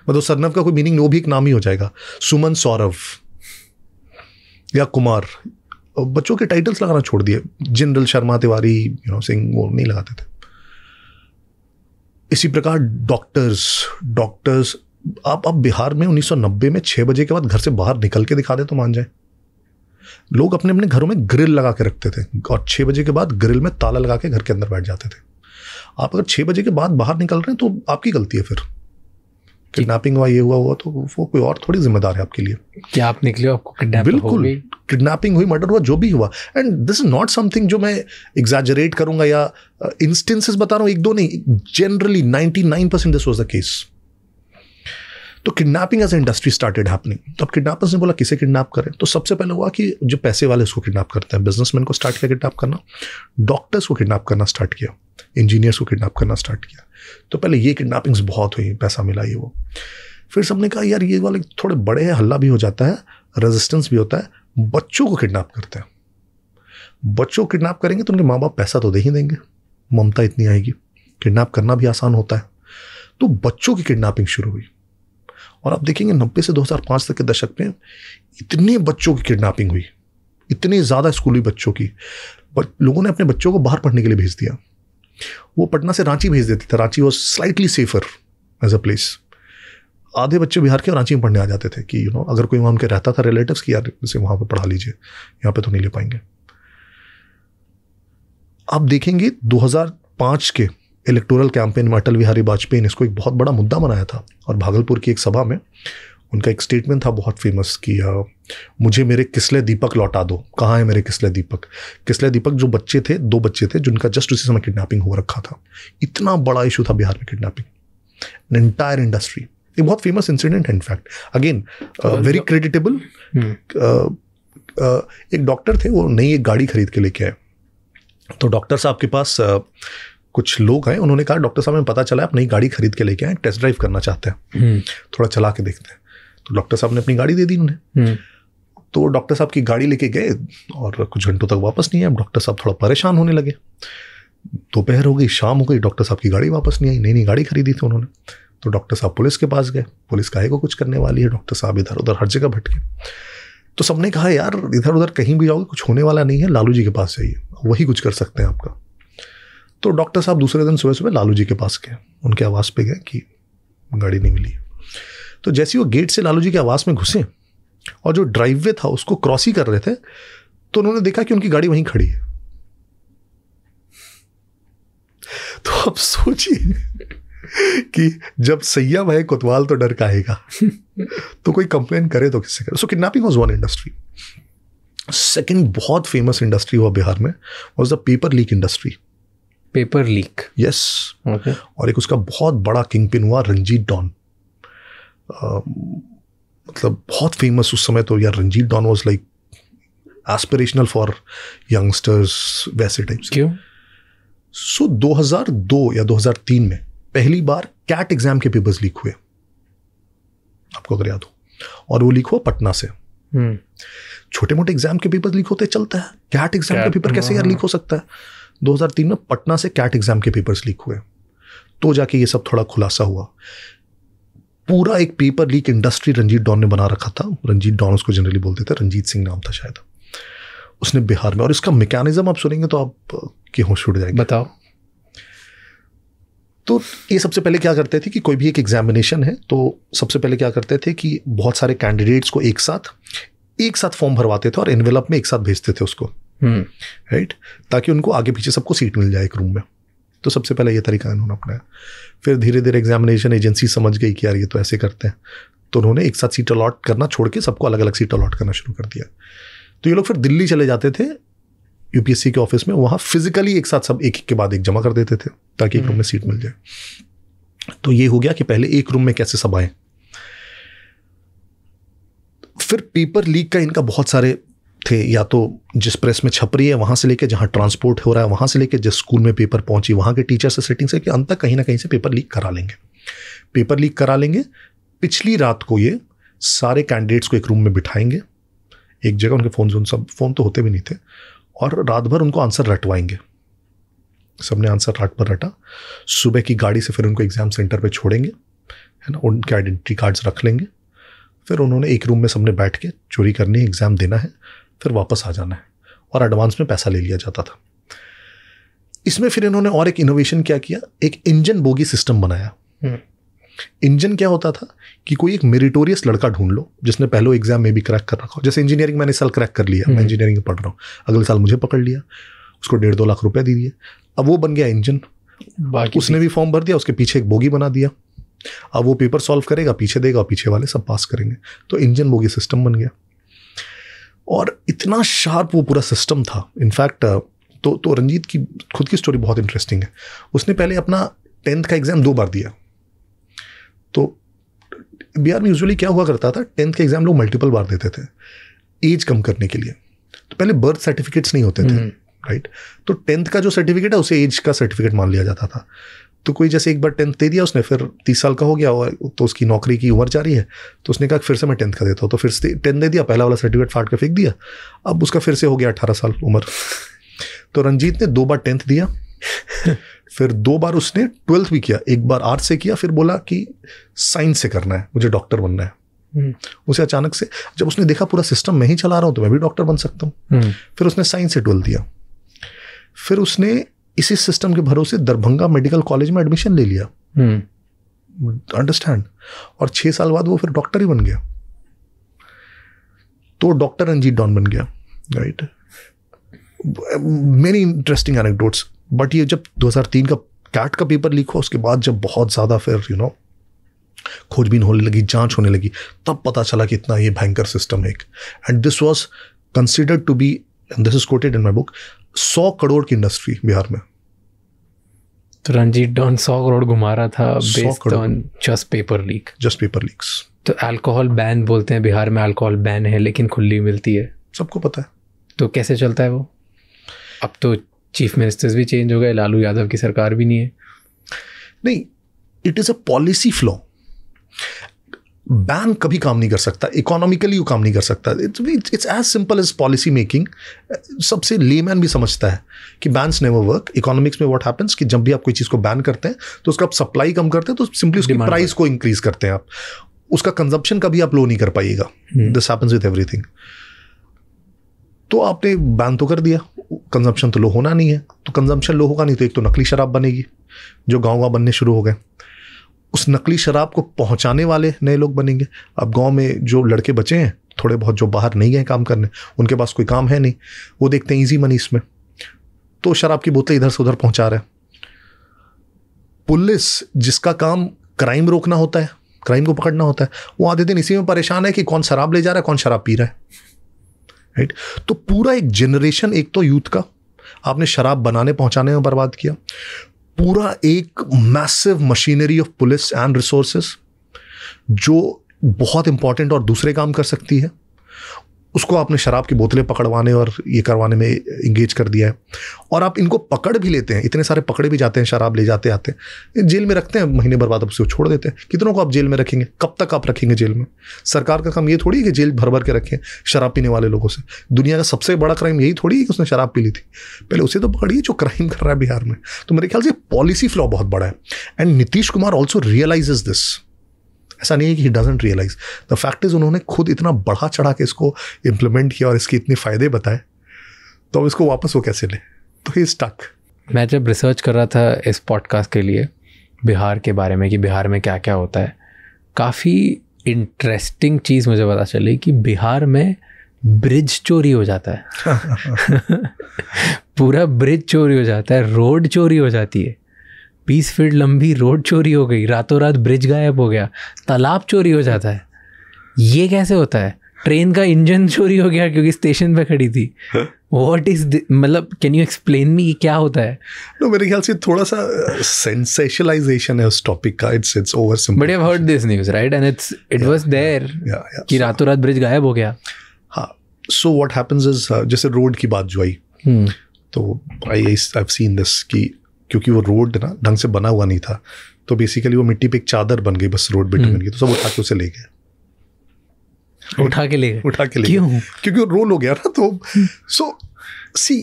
मतलब सरनव का कोई मीनिंग नहीं, वो भी एक नाम ही हो जाएगा. सुमन सौरभ या कुमार, बच्चों के टाइटल्स लगाना छोड़ दिए. जनरल शर्मा, तिवारी, सिंह, वो नहीं लगाते थे. इसी प्रकार डॉक्टर्स आप बिहार में 1990 में 6 बजे के बाद घर से बाहर निकल के दिखा दे तो मान जाए. लोग अपने अपने घरों में ग्रिल लगा के रखते थे और 6 बजे के बाद ग्रिल में ताला लगा के घर के अंदर बैठ जाते थे. आप अगर 6 बजे के बाद बाहर निकल रहे हैं तो आपकी गलती है. फिर किडनैपिंग हुआ, ये हुआ तो वो कोई और थोड़ी जिम्मेदार है आपके लिए. क्या आप निकले हो, आपको किडनैपिंग हो गई? बिल्कुल, किडनैपिंग हुई, मर्डर हुआ, जो भी हुआ. And this is not something जो मैं एग्जैजरेट करूंगा या इंस्टेंसेस बता रहा हूँ, एक दो नहीं, generally 99% this was the case. तो kidnapping as industry started happening. तो अब किडनैपर्स ने बोला किसे किडनैप करें. तो सबसे पहले हुआ कि जो पैसे वाले उसको किडनैप करते हैं, बिजनेसमैन को स्टार्ट किया किडनैप करना, डॉक्टर्स को किडनैप करना स्टार्ट किया, इंजीनियर्स को किडनैप करना स्टार्ट किया. तो पहले ये किडनैपिंग्स बहुत हुई, पैसा मिला ये वो. फिर सबने कहा यार ये वाले थोड़े बड़े हैं, हल्ला भी हो जाता है, रेजिस्टेंस भी होता है, बच्चों को किडनैप करते हैं. बच्चों को किडनैप करेंगे तो उनके माँ बाप पैसा तो दे ही देंगे, ममता इतनी आएगी, किडनैप करना भी आसान होता है. तो बच्चों की किडनैपिंग शुरू हुई. और आप देखेंगे 90 से 2005 तक के दशक में इतने बच्चों की किडनैपिंग हुई, इतने ज़्यादा स्कूली बच्चों की. लोगों ने अपने बच्चों को बाहर पढ़ने के लिए भेज दिया. वो पटना से रांची भेज देते थे. Ranchi was slightly safer as a place. आधे बच्चे बिहार के रांची में पढ़ने आ जाते थे कि अगर कोई वहाँ उनके रहता था रिलेटिव्स की, यार इसे वहाँ पर पढ़ा लीजिए, यहाँ पे तो नहीं ले पाएंगे. आप देखेंगे 2005 के इलेक्टोरल कैंपेन में अटल बिहारी वाजपेयी ने इसको एक बहुत बड़ा मुद्दा बनाया था. और भागलपुर की एक सभा में उनका एक स्टेटमेंट था बहुत फेमस कि मुझे मेरे किसले दीपक लौटा दो। कहाँ है मेरे किसले दीपक? किसले दीपक जो बच्चे थे, 2 बच्चे थे जिनका जस्ट उसी समय किडनैपिंग हो रखा था। इतना बड़ा इशू था बिहार में किडनैपिंग, एन एंटायर इंडस्ट्री। एक बहुत फेमस इंसिडेंट है इनफैक्ट, अगेन वेरी क्रेडिटेबल। एक डॉक्टर थे, वो नई एक गाड़ी खरीद के लेके आए। तो डॉक्टर साहब के पास कुछ लोग हैं, उन्होंने कहा डॉक्टर साहब हमें पता चला आप नई गाड़ी खरीद के लेके आए, टेस्ट ड्राइव करना चाहते हैं, थोड़ा चला के देखते हैं। तो डॉक्टर साहब ने अपनी गाड़ी दे दी उन्हें। तो डॉक्टर साहब की गाड़ी लेके गए और कुछ घंटों तक वापस नहीं आए। डॉक्टर साहब थोड़ा परेशान होने लगे। दोपहर हो गई, शाम हो गई, डॉक्टर साहब की गाड़ी वापस नहीं आई। नई गाड़ी खरीदी थी उन्होंने। तो डॉक्टर साहब पुलिस के पास गए। पुलिस काहे को कुछ करने वाली है, डॉक्टर साहब इधर उधर हर जगह भटके। तो सबने कहा यार इधर उधर कहीं भी जाओगे कुछ होने वाला नहीं है, लालू जी के पास जाइए, वही कुछ कर सकते हैं आपका। तो डॉक्टर साहब दूसरे दिन सुबह सुबह लालू जी के पास गए, उनके आवास पे गए कि गाड़ी नहीं मिली। तो जैसे ही वो गेट से लालू जी के आवास में घुसे और जो ड्राइववे था उसको क्रॉस ही कर रहे थे, तो उन्होंने देखा कि उनकी गाड़ी वहीं खड़ी है। तो अब सोचिए कि जब सैया भाई कोतवाल तो डर काहेगा, तो कोई कंप्लेन करे तो किससे करे। So kidnapping was one industry. Second बहुत फेमस इंडस्ट्री हुआ बिहार में was the paper leak industry. Paper leak, yes. और एक उसका बहुत बड़ा किंग पिन हुआ रंजीत डॉन। मतलब बहुत फेमस उस समय तो यार, Ranjit don was like aspirational for youngsters, वैसे टाइप्स। क्यों? सो 2002 या 2003 में पहली बार कैट एग्जाम के पेपर्स लीक हुए, आपको अगर याद हो, और वो लीक हुआ पटना से। छोटे मोटे एग्जाम के पेपर लीक होते चलता है, कैट एग्जाम का पेपर कैसे यार लीक हो सकता है? 2003 में पटना से कैट एग्जाम के पेपर्स लीक हुए, तो जाके ये सब थोड़ा खुलासा हुआ। पूरा एक paper leak industry Ranjit don ने बना रखा था। रंजीत डॉन उसको जनरली बोलते थे, रंजीत सिंह नाम था शायद उसने, बिहार में। और इसका मैकेनिज्म आप सुनेंगे तो आप की होश उड़ जाएगी। बताओ। तो ये सबसे पहले क्या करते थे कि कोई भी एक एग्जामिनेशन है तो सबसे पहले क्या करते थे कि बहुत सारे कैंडिडेट्स को एक साथ फॉर्म भरवाते थे और एनवेलप में एक साथ भेजते थे उसको, राइट, ताकि उनको आगे पीछे सबको सीट मिल जाए एक रूम में। तो सबसे पहले ये तरीका इन्होंने अपनाया। फिर धीरे धीरे एग्जामिनेशन एजेंसी समझ गई कि यार ये तो ऐसे करते हैं, तो उन्होंने एक साथ सीट अलॉट करना छोड़ के सबको अलग अलग सीट अलॉट करना शुरू कर दिया। तो ये लोग फिर दिल्ली चले जाते थे यूपीएससी के ऑफिस में, वहाँ फिजिकली एक साथ सब एक के बाद एक जमा कर देते थे ताकि एक रूम में सीट मिल जाए। तो ये हो गया कि पहले एक रूम में कैसे सब आए। फिर पेपर लीक का इनका बहुत सारे थे, या तो जिस प्रेस में छप रही है वहाँ से लेके जहाँ ट्रांसपोर्ट हो रहा है वहाँ से लेके जिस स्कूल में पेपर पहुँची वहाँ के टीचर से सेटिंग से कि अंत तक कहीं ना कहीं से पेपर लीक करा लेंगे। पिछली रात को ये सारे कैंडिडेट्स को एक रूम में बिठाएंगे एक जगह, उनके फ़ोन तो होते भी नहीं थे, और रात भर उनको आंसर रटवाएंगे। सबने आंसर रात भर रटा। सुबह की गाड़ी से फिर उनको एग्ज़ाम सेंटर पे छोड़ेंगे, है ना, उनके आइडेंटिटी कार्ड्स रख लेंगे। फिर उन्होंने एक रूम में सबने बैठ के चोरी करनी है, एग्ज़ाम देना है, फिर वापस आ जाना है, और एडवांस में पैसा ले लिया जाता था। इसमें फिर इन्होंने और एक इनोवेशन क्या किया, एक इंजन बोगी सिस्टम बनाया। इंजन क्या होता था कि कोई एक मेरिटोरियस लड़का ढूंढ लो जिसने पहले एग्जाम में भी क्रैक कर रखा हो। जैसे इंजीनियरिंग मैंने साल क्रैक कर लिया, मैं इंजीनियरिंग पढ़ रहा हूँ, अगले साल मुझे पकड़ लिया, उसको 1.5-2 लाख रुपए दे दिए। अब वो बन गया इंजन, उसने भी फॉर्म भर दिया, उसके पीछे एक बोगी बना दिया। अब वो पेपर सॉल्व करेगा, पीछे देगा, और पीछे वाले सब पास करेंगे। तो इंजन बोगी सिस्टम बन गया, और इतना शार्प वो पूरा सिस्टम था। इनफैक्ट तो रंजीत की खुद की स्टोरी बहुत इंटरेस्टिंग है। उसने पहले अपना 10th का एग्जाम 2 बार दिया। तो बिहार में यूजुअली क्या हुआ करता था, 10th के एग्जाम लोग मल्टीपल बार देते थे एज कम करने के लिए। तो पहले बर्थ सर्टिफिकेट्स नहीं होते थे, राइट, तो 10th का जो सर्टिफिकेट है उसे एज का सर्टिफिकेट मान लिया जाता था। तो कोई जैसे एक बार 10th दे दिया उसने, फिर 30 साल का हो गया और तो उसकी नौकरी की उम्र जा रही है, तो उसने कहा फिर से मैं 10th का देता हूँ। तो फिर से 10 दे दिया, पहला वाला सर्टिफिकेट फाड़ के फेंक दिया, अब उसका फिर से हो गया 18 साल उम्र। तो रंजीत ने 2 बार 10th दिया, फिर 2 बार उसने 12th भी किया, एक बार आर्ट्स से किया, फिर बोला कि साइंस से करना है, मुझे डॉक्टर बनना है। उसे अचानक से जब उसने देखा पूरा सिस्टम मैं ही चला रहा हूँ तो मैं भी डॉक्टर बन सकता हूँ, फिर उसने साइंस से 12th दिया। फिर उसने इसी सिस्टम के भरोसे दरभंगा मेडिकल कॉलेज में एडमिशन ले लिया, अंडरस्टैंड, और 6 साल बाद वो फिर डॉक्टर ही बन गया। तो डॉक्टर रंजीत डॉन बन गया, right. Many interesting anecdotes. But ये जब 2003 का कैट का पेपर लीक हुआ उसके बाद जब बहुत ज़्यादा फिर खोजबीन होने लगी, जांच होने लगी, तब पता चला कि इतना ये भयंकर सिस्टम है। And this was considered to be, and this is quoted in my book, 100 crore की इंडस्ट्री बिहार में। तो रंजीत डॉन 100 करोड़ घुमा रहा था based on just paper leak. Just paper leaks. तो अल्कोहल बैन बोलते हैं, बिहार में अल्कोहल बैन है लेकिन खुली मिलती है, सबको पता है। तो कैसे चलता है वो? अब तो चीफ मिनिस्टर्स भी चेंज हो गए, लालू यादव की सरकार भी नहीं है। नहीं, it is a policy flaw. Ban कभी काम नहीं कर सकता, इकोनॉमिकली वो काम नहीं कर सकता। It's as simple as policy making. सबसे लेमैन भी समझता है कि बैन्स नेवर वर्क। इकोनॉमिक्स में व्हाट हैपेंस कि जब भी आप कोई चीज़ को बैन करते हैं तो उसका आप सप्लाई कम करते हैं, तो सिंपली उसकी प्राइस को इंक्रीज करते हैं आप, उसका कंजप्शन कभी आप लो नहीं कर पाइएगा। This happens with everything. तो आपने बैन तो कर दिया, कंजम्पशन तो लो होना नहीं है, तो कंजम्पशन लो होगा नहीं तो एक तो नकली शराब बनेगी जो गाँव बनने शुरू हो गए, उस नकली शराब को पहुंचाने वाले नए लोग बनेंगे। अब गांव में जो लड़के बचे हैं थोड़े बहुत, जो बाहर नहीं गए काम करने, उनके पास कोई काम है नहीं, वो देखते हैं इजी मनी इसमें, तो शराब की बोतलें इधर से उधर पहुंचा रहे हैं। पुलिस जिसका काम क्राइम रोकना होता है, क्राइम को पकड़ना होता है, वो आधे दिन इसी में परेशान है कि कौन शराब ले जा रहा है, कौन शराब पी रहा है, राइट। तो पूरा एक जनरेशन, एक तो यूथ का आपने शराब बनाने पहुंचाने में बर्बाद किया, पूरा एक massive machinery of police and resources जो बहुत इंपॉर्टेंट और दूसरे काम कर सकती है, उसको आपने शराब की बोतलें पकड़वाने और ये करवाने में इंगेज कर दिया है। और आप इनको पकड़ भी लेते हैं, इतने सारे पकड़े भी जाते हैं, शराब ले जाते आते हैं, जेल में रखते हैं, महीने भर बाद उसको छोड़ देते हैं। कितनों को आप जेल में रखेंगे, कब तक आप रखेंगे जेल में? सरकार का काम ये थोड़ी है कि जेल भर भर के रखें शराब पीने वाले लोगों से। दुनिया का सबसे बड़ा क्राइम यही थोड़ी है कि उसने शराब पी ली थी, पहले उसे तो पकड़िए जो क्राइम कर रहा है बिहार में। तो मेरे ख्याल से पॉलिसी फ्लॉ बहुत बड़ा है, and Nitish Kumar also realises this. ऐसा नहीं है कि he doesn't realise, the fact is उन्होंने खुद इतना बढ़ा चढ़ा के इसको इम्प्लीमेंट किया और इसके इतने फ़ायदे बताए, तो अब इसको वापस वो कैसे ले? तो ही स्टक। मैं जब रिसर्च कर रहा था इस पॉडकास्ट के लिए बिहार के बारे में कि बिहार में क्या क्या होता है, काफ़ी इंटरेस्टिंग चीज़ मुझे पता चली कि बिहार में ब्रिज चोरी हो जाता है। पूरा ब्रिज चोरी हो जाता है, रोड चोरी हो जाती है, 20 फीट लंबी रोड चोरी हो गई, रातों रात ब्रिज गायब हो गया, तालाब चोरी हो जाता है। ये कैसे होता है? ट्रेन का इंजन चोरी हो गया क्योंकि स्टेशन पे खड़ी थी। व्हाट इज, मतलब कैन यू एक्सप्लेन मी क्या होता है? नो, मेरे ख्याल से थोड़ा सा सेंसेशनलाइजेशन है उस टॉपिक का। It's over simple. But I have heard this news, right? And it was there कि रातों रात ब्रिज गायब हो गया। हाँ, सो व्हाट हैपेंस इज, जैसे रोड की बात जो आई, तो आई हैव सीन दिस कि क्योंकि वो रोड ना ढंग से बना हुआ नहीं था, तो बेसिकली वो मिट्टी पे एक चादर बन गई बस रोड बिटवीन की, तो सब उठा के उसे ले गए। उठा के ले गए? उठा के ले गए। क्यों? क्योंकि वो रोल हो गया ना। तो सो सी,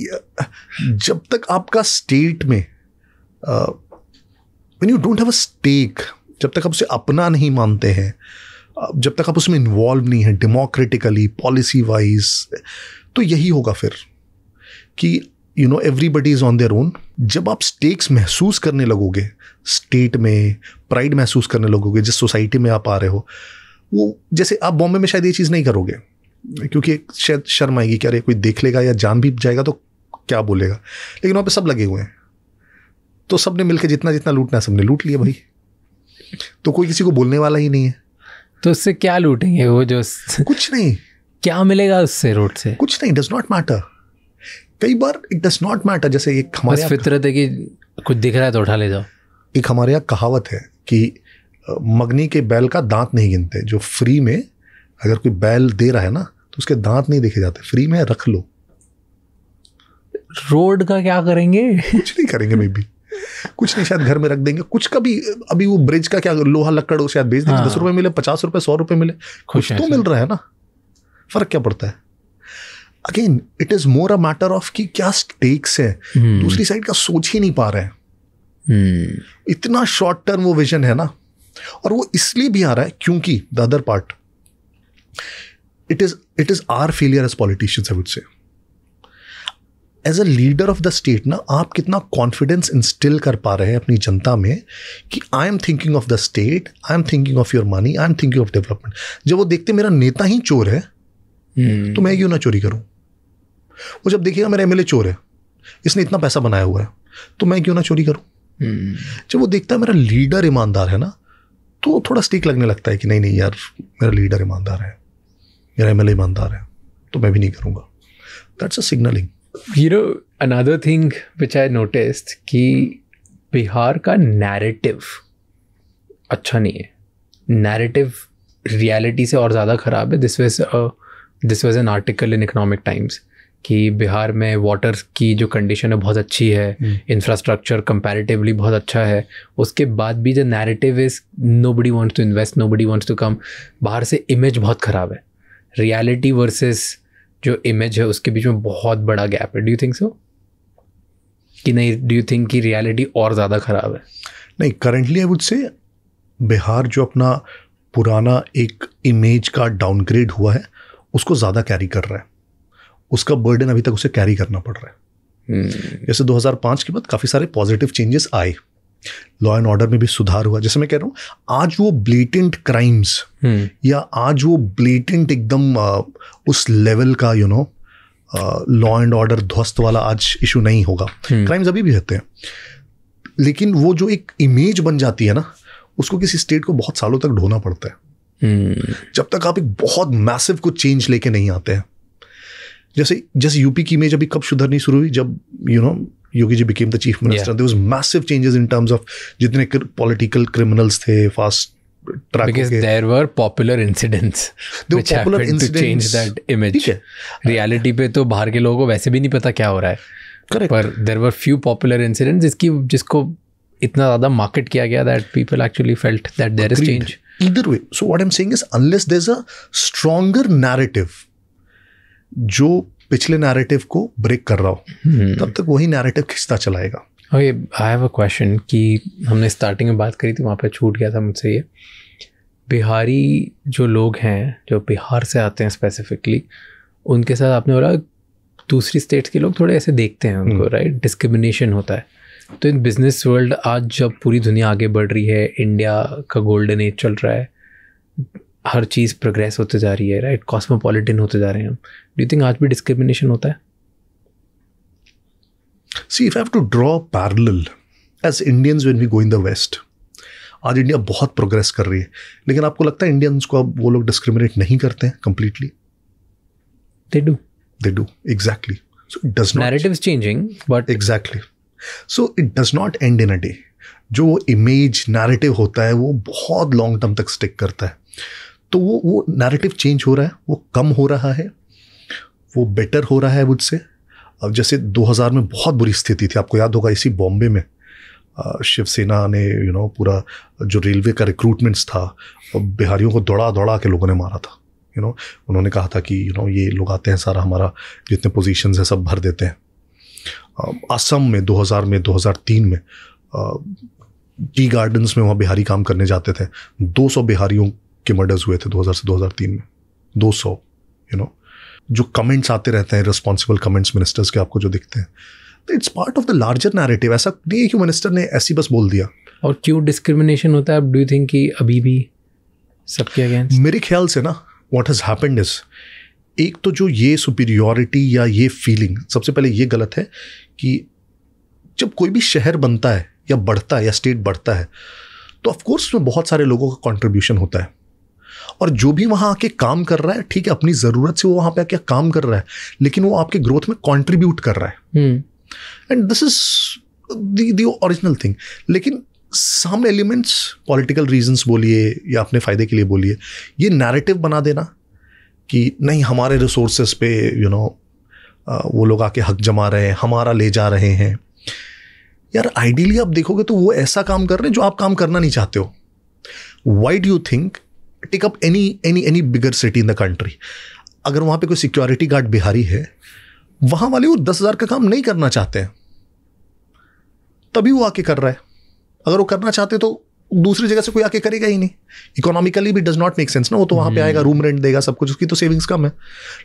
जब तक आपका स्टेट में when you don't have a stake, जब तक आप उसे अपना नहीं मानते हैं, जब तक आप उसमें इन्वॉल्व नहीं है डेमोक्रेटिकली, पॉलिसी वाइज, तो यही होगा फिर कि you know everybody is on their own. जब आप स्टेक्स महसूस करने लगोगे, स्टेट में प्राइड महसूस करने लगोगे, जिस सोसाइटी में आप आ रहे हो, वो जैसे आप बॉम्बे में शायद ये चीज़ नहीं करोगे क्योंकि शायद शर्म आएगी कि अरे कोई देख लेगा या जान भी जाएगा तो क्या बोलेगा, लेकिन वहाँ पे सब लगे हुए हैं, तो सब ने मिलकर जितना जितना लूटना है सबने लूट लिया भाई, तो कोई किसी को बोलने वाला ही नहीं है। तो उससे क्या लूटेंगे वो? जो कुछ नहीं, क्या मिलेगा उससे? रोड से कुछ नहीं, डज नॉट मैटर। कई बार इट डज नॉट मैटर। जैसे एक हमारे फितरत है कि कुछ दिख रहा है तो उठा ले जाओ। एक हमारे यहाँ कहावत है कि मगनी के बैल का दांत नहीं गिनते। जो फ्री में अगर कोई बैल दे रहा है ना तो उसके दांत नहीं देखे जाते, फ्री में रख लो। रोड का क्या करेंगे? कुछ नहीं करेंगे, मे बी कुछ नहीं, शायद घर में रख देंगे। कुछ कभी अभी वो ब्रिज का क्या, लोहा लक्कड़ हो शायद बेच देंगे, 10 रुपए मिले, 50 रुपए, 100 रुपए मिले, कुछ तो मिल रहा है ना, फर्क क्या पड़ता है? Again it is more a matter of कि क्या स्टेक्स है। दूसरी साइड का सोच ही नहीं पा रहे हैं। इतना शॉर्ट टर्म वो विजन है ना, और वो इसलिए भी आ रहा है क्योंकि the other part, it is our failure as politicians, I would say. As a leader of the state ना, आप कितना कॉन्फिडेंस इंस्टिल कर पा रहे हैं अपनी जनता में कि I am thinking of the state, I am thinking of your money, I am thinking of development. जब वो देखते मेरा नेता ही चोर है तो मैं क्यों ना चोरी करूं? वो जब देखिएगा मेरा एमएलए चोर है, इसने इतना पैसा बनाया हुआ है, तो मैं क्यों ना चोरी करूं? जब वो देखता है मेरा लीडर ईमानदार है ना, तो थोड़ा स्टिक लगने लगता है कि नहीं नहीं यार, मेरा लीडर ईमानदार है, मेरा MLA ईमानदार है, तो मैं भी नहीं करूँगा. That's a signalling. You know, another thing which I noticed कि बिहार का नैरेटिव अच्छा नहीं है. नैरेटिव रियलिटी से और ज़्यादा ख़राब है. This was an article in economic times कि बिहार में वाटर की जो कंडीशन है बहुत अच्छी है, इंफ्रास्ट्रक्चर कंपैरेटिवली बहुत अच्छा है, उसके बाद भी जो narrative is nobody wants to invest, nobody wants to come. बाहर से इमेज बहुत ख़राब है. रियलिटी वर्सेस जो इमेज है उसके बीच में बहुत बड़ा गैप है. डू यू थिंक सो कि नहीं? डू यू थिंक कि रियलिटी और ज़्यादा ख़राब है? नहीं, करंटली आई वुड से बिहार जो अपना पुराना एक इमेज का डाउनग्रेड हुआ है उसको ज़्यादा कैरी कर रहा है. उसका बर्डन अभी तक उसे कैरी करना पड़ रहा है. जैसे 2005 के बाद काफ़ी सारे पॉजिटिव चेंजेस आए, लॉ एंड ऑर्डर में भी सुधार हुआ. जैसे मैं कह रहा हूँ, आज वो ब्लेटेंट क्राइम्स या आज वो ब्लेटेंट एकदम उस लेवल का लॉ एंड ऑर्डर ध्वस्त वाला आज इशू नहीं होगा. क्राइम्स अभी भी होते हैं, लेकिन वो जो एक इमेज बन जाती है ना, उसको किसी स्टेट को बहुत सालों तक ढोना पड़ता है. जब तक आप एक बहुत मैसिव कुछ चेंज लेके नहीं आते हैं. जैसे यूपी की इमेज अभी कब सुधरनी शुरू हुई, जब Yogi ji became the chief minister. There was massive changes in terms of जितने पॉलिटिकल क्रिमिनल्स थे fast track. Because there were popular incidents which happened to change that image. Reality पे तो बाहर के लोगों को वैसे भी नहीं पता क्या हो रहा है. Correct. पर there were few popular incidents जिसको इतना ज़्यादा market किया गया that people actually felt that there is change. Either way, so what I'm saying is unless there's a stronger narrative जो पिछले narrative को break कर रहा हो, तब तक वही narrative खिंचता चलाएगा. Okay, I have a question कि हमने स्टार्टिंग में बात करी थी, वहाँ पे छूट गया था मुझसे ये. बिहारी जो लोग हैं जो बिहार से आते हैं स्पेसिफिकली, उनके साथ आपने बोला दूसरी स्टेट्स के लोग थोड़े ऐसे देखते हैं उनको, राइट? डिस्क्रिमिनेशन होता है. तो इन बिजनेस वर्ल्ड आज जब पूरी दुनिया आगे बढ़ रही है, इंडिया का गोल्डन एज चल रहा है, हर चीज़ प्रोग्रेस होते जा रही है, राइट? कॉस्मोपॉलिटन होते जा रहे हैं हम. डू यू थिंक आज भी डिस्क्रिमिनेशन होता है? See, if I have to draw a parallel, as Indians when we go in the West, आज इंडिया बहुत प्रोग्रेस कर रही है, लेकिन आपको लगता है इंडियंस को अब वो लोग डिस्क्रिमिनेट नहीं करते हैं completely? They do. Exactly. So it does not. Narratives changing, but Exactly. So it does not end in a day. जो इमेज नैरेटिव होता है वो बहुत लॉन्ग टर्म तक स्टिक करता है. तो वो नैरेटिव चेंज हो रहा है, वो कम हो रहा है, वो बेटर हो रहा है मुझसे. अब जैसे 2000 में बहुत बुरी स्थिति थी, आपको याद होगा, इसी बॉम्बे में शिवसेना ने पूरा जो रेलवे का रिक्रूटमेंट्स था, बिहारियों को दौड़ा के लोगों ने मारा था. उन्होंने कहा था कि ये लोग आते हैं, सारा हमारा जितने पोजीशंस हैं सब भर देते हैं. असम में 2000 में 2003 में टी गार्डन्स में वहाँ बिहारी काम करने जाते थे. 200 बिहारियों के मर्डर्स हुए थे 2000 से 2003 में. 200. जो कमेंट्स आते रहते हैं, रिस्पॉन्सिबल कमेंट्स मिनिस्टर्स के आपको जो दिखते हैं, तो it's part of the larger narrative. ऐसा नहीं है कि मिनिस्टर ने ऐसी बस बोल दिया. और क्यों डिस्क्रिमिनेशन होता है? डू यू थिंक कि अभी भी सबके अगेंस्ट? मेरे ख्याल से ना व्हाट हैज़ हैपेंड इज, एक तो जो ये सुपीरियॉरिटी या ये फीलिंग, सबसे पहले ये गलत है कि जब कोई भी शहर बनता है या बढ़ता है या स्टेट बढ़ता है, तो ऑफकोर्स उसमें बहुत सारे लोगों का कॉन्ट्रीब्यूशन होता है. और जो भी वहाँ आके काम कर रहा है, ठीक है, अपनी ज़रूरत से वो वहाँ पे आके काम कर रहा है, लेकिन वो आपके ग्रोथ में कॉन्ट्रीब्यूट कर रहा है. And this is the original thing. लेकिन सम एलिमेंट्स, पॉलिटिकल रीजंस बोलिए या अपने फ़ायदे के लिए बोलिए, ये नैरेटिव बना देना कि नहीं हमारे रिसोर्सेज पे वो लोग आके हक जमा रहे हैं, हमारा ले जा रहे हैं. यार आइडियली आप देखोगे तो वो ऐसा काम कर रहे हैं जो आप काम करना नहीं चाहते हो. Why do you think, take up any bigger city in the country, अगर वहाँ पे कोई सिक्योरिटी गार्ड बिहारी है, वहाँ वाले वो 10,000 का काम नहीं करना चाहते हैं, तभी वो आके कर रहा है. अगर वो करना चाहते तो दूसरी जगह से कोई आके करेगा ही नहीं. इकोनॉमिकली भी डज नॉट मेक सेंस ना. वो तो वहाँ पे आएगा, रूम रेंट देगा, सब कुछ, उसकी तो सेविंग्स कम है,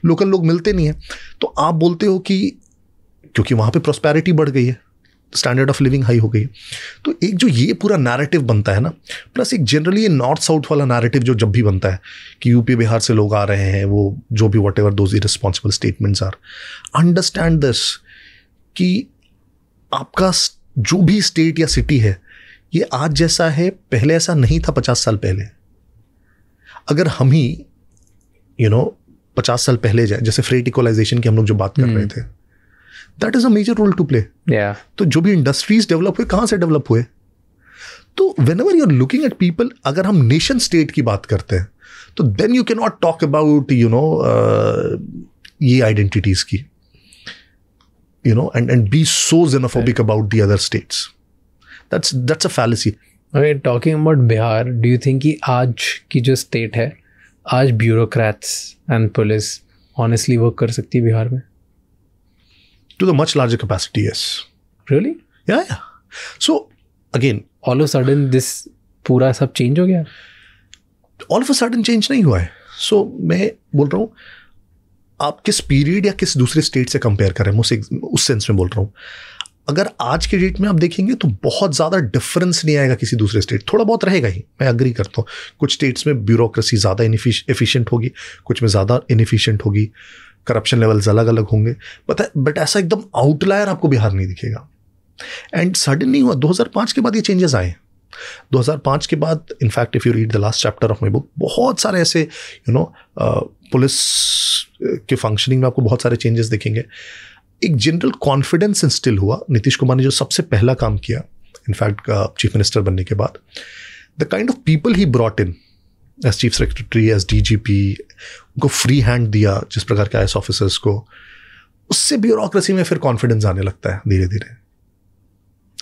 लोकल लोग मिलते नहीं है. तो आप बोलते हो कि क्योंकि वहाँ पे प्रॉस्पेरिटी बढ़ गई है, स्टैंडर्ड ऑफ लिविंग हाई हो गई. तो एक जो ये पूरा नैरेटिव बनता है ना, प्लस एक जनरली ये नॉर्थ साउथ वाला नैरेटिव जो जब भी बनता है कि यूपी बिहार से लोग आ रहे हैं, वो जो भी whatever those irresponsible statements are, understand this कि आपका जो भी स्टेट या सिटी है, ये आज जैसा है, पहले ऐसा नहीं था 50 साल पहले। अगर हम ही 50 साल पहले जाए, जैसे फ्रेट इक्वलाइजेशन की हम लोग जो बात कर रहे थे, that is a major role to play. तो जो भी इंडस्ट्रीज डेवलप हुए, कहाँ से डेवलप हुए? तो whenever you are looking at people, अगर हम नेशन स्टेट की बात करते हैं, तो then you can not talk about ये आइडेंटिटीज की, and be so xenophobic about the other states. That's a fallacy. Okay, talking about Bihar, do you think कि आज की जो स्टेट है, आज bureaucrats and police honestly work कर सकती है बिहार में? To the much larger capacity, yes. Really? Yeah. So again, all of a sudden this पूरा सब चेंज हो गया? All of a sudden change नहीं हुआ है. So मैं बोल रहा हूँ, आप किस पीरियड या किस दूसरे स्टेट से कंपेयर करें, मैं उस सेंस में बोल रहा हूँ. अगर आज के डेट में आप देखेंगे तो बहुत ज़्यादा डिफरेंस नहीं आएगा किसी दूसरे स्टेट. थोड़ा बहुत रहेगा ही, मैं एग्री करता हूँ. कुछ स्टेट्स में ब्यूरोक्रेसी ज़्यादा एफिशिएंट होगी, कुछ में ज़्यादा इनएफिशिएंट होगी, करप्शन लेवल्स अलग अलग होंगे. बट ऐसा एकदम आउटलायर आपको बिहार नहीं दिखेगा. एंड सडन नहीं हुआ. 2005 के बाद ये चेंजेस आए. 2005 के बाद, in fact if you read the last chapter of my book, बहुत सारे ऐसे पुलिस के फंक्शनिंग में आपको बहुत सारे चेंजेस दिखेंगे. एक जनरल कॉन्फिडेंस इंस्टिल हुआ. नीतीश कुमार ने जो सबसे पहला काम किया, इनफैक्ट चीफ मिनिस्टर बनने के बाद, the kind of people he brought in as chief secretary, as DGP, उनको फ्री हैंड दिया जिस प्रकार के IAS ऑफिसर्स को, उससे ब्यूरोक्रेसी में फिर कॉन्फिडेंस आने लगता है धीरे धीरे,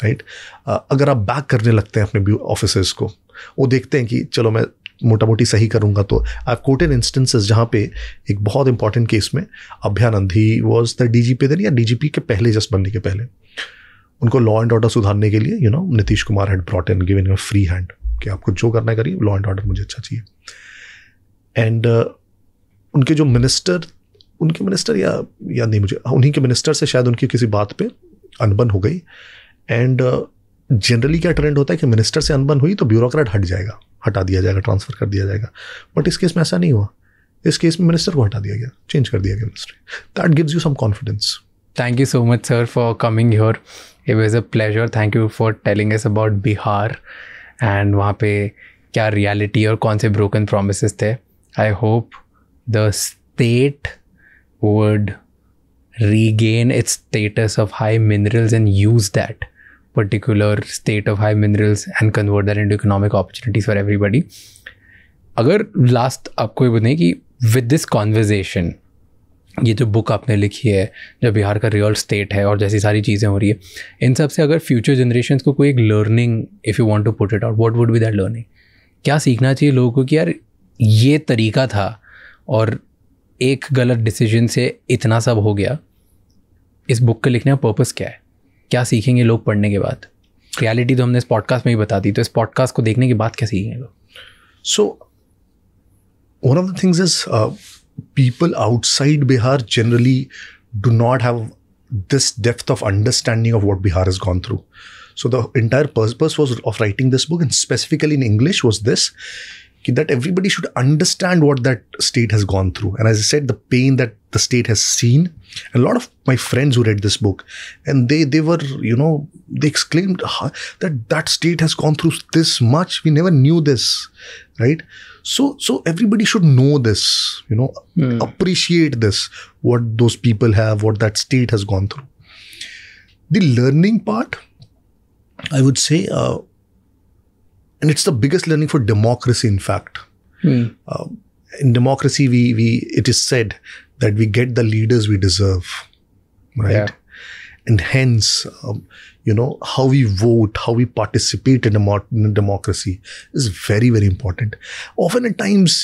राइट. अगर आप बैक करने लगते हैं अपने ऑफिसर्स को, वो देखते हैं कि चलो मैं मोटा मोटी सही करूंगा. तो आई कोटेड इंस्टेंसेस जहाँ पे एक बहुत इंपॉर्टेंट केस में Abhayanand, he was the DGP then, या DGP के पहले, जस्ट बनने के पहले, उनको लॉ एंड ऑर्डर सुधारने के लिए Nitish Kumar had brought in, given free hand कि आपको जो करना है करिए, लॉ एंड ऑर्डर मुझे अच्छा चाहिए. एंड उनके जो मिनिस्टर या नहीं, मुझे उन्हीं के मिनिस्टर से शायद उनकी किसी बात पे अनबन हो गई. एंड जनरली क्या ट्रेंड होता है कि मिनिस्टर से अनबन हुई तो ब्यूरोक्रेट हटा दिया जाएगा, ट्रांसफर कर दिया जाएगा. बट इस केस में ऐसा नहीं हुआ. इस केस में मिनिस्टर को हटा दिया गया, चेंज कर दिया गया ministry. That gives you some confidence. Thank you so much sir for coming here. It was a pleasure. Thank you for telling us about Bihar and वहाँ पे क्या रियलिटी और कौन से ब्रोकन प्रोमिसेस थे. I hope the state would regain its status of high minerals and use that particular state of high minerals and convert that into economic opportunities for everybody. अगर last आपको ये बताएं कि with this conversation, ये जो book आपने लिखी है, जो बिहार का रियल स्टेट है और जैसी सारी चीज़ें हो रही है, इन सब से अगर फ्यूचर जनरेशन्स को कोई एक learning, if you want to put it out, what would be that learning? क्या सीखना चाहिए लोगों को कि यार ये तरीका था और एक गलत डिसीजन से इतना सब हो गया. इस बुक के लिखने का पर्पस क्या है? क्या सीखेंगे लोग पढ़ने के बाद? रियलिटी तो हमने इस पॉडकास्ट में ही बता दी, तो इस पॉडकास्ट को देखने के बाद क्या सीखेंगे लोग? So one of the things is people outside Bihar generally do not have this depth of understanding of what Bihar has gone through. So the entire purpose of writing this book, and specifically in English, was this, that everybody should understand what that state has gone through. And as I said, the pain that the state has seen. And a lot of my friends who read this book, and they were, they exclaimed that state has gone through this much. We never knew this, right? So everybody should know this, appreciate this, what those people have, what that state has gone through. The learning part, I would say, and it's the biggest learning for democracy, in fact. In democracy, it is said that we get the leaders we deserve, right? Yeah. And hence, how we vote, how we participate in a democracy is very, very important. Often at times,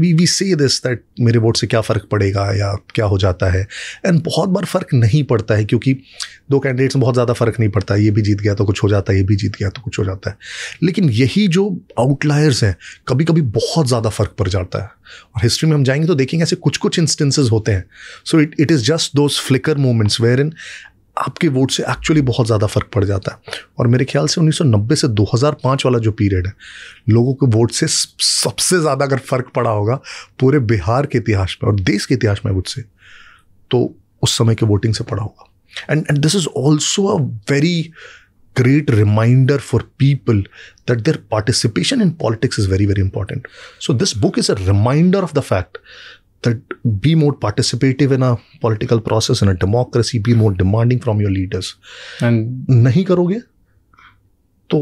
we say this, that मेरे vote से क्या फ़र्क पड़ेगा या क्या हो जाता है. And बहुत बार फ़र्क नहीं पड़ता है, क्योंकि दो कैंडिडेट्स में बहुत ज़्यादा फ़र्क नहीं पड़ता है. ये भी जीत गया तो कुछ हो जाता है, ये भी जीत गया तो कुछ हो जाता है. लेकिन यही जो आउटलायर्स हैं, कभी कभी बहुत ज़्यादा फ़र्क पड़ जाता है. और हिस्ट्री में हम जाएंगे तो देखेंगे ऐसे कुछ इंस्टेंसेस होते हैं. So it is just those flicker moments where in आपके वोट से एक्चुअली बहुत ज़्यादा फ़र्क पड़ जाता है. और मेरे ख्याल से 1990 से 2005 वाला जो पीरियड है, लोगों के वोट से सबसे ज़्यादा अगर फ़र्क पड़ा होगा पूरे बिहार के इतिहास में और देश के इतिहास में वोट से, तो उस समय के वोटिंग से पड़ा होगा. And this is also a very great reminder for people that their participation in politics is very, very important. So this book is a reminder of the fact that be more participative in a political process, in a democracy, be more demanding from your leaders. And नहीं करोगे तो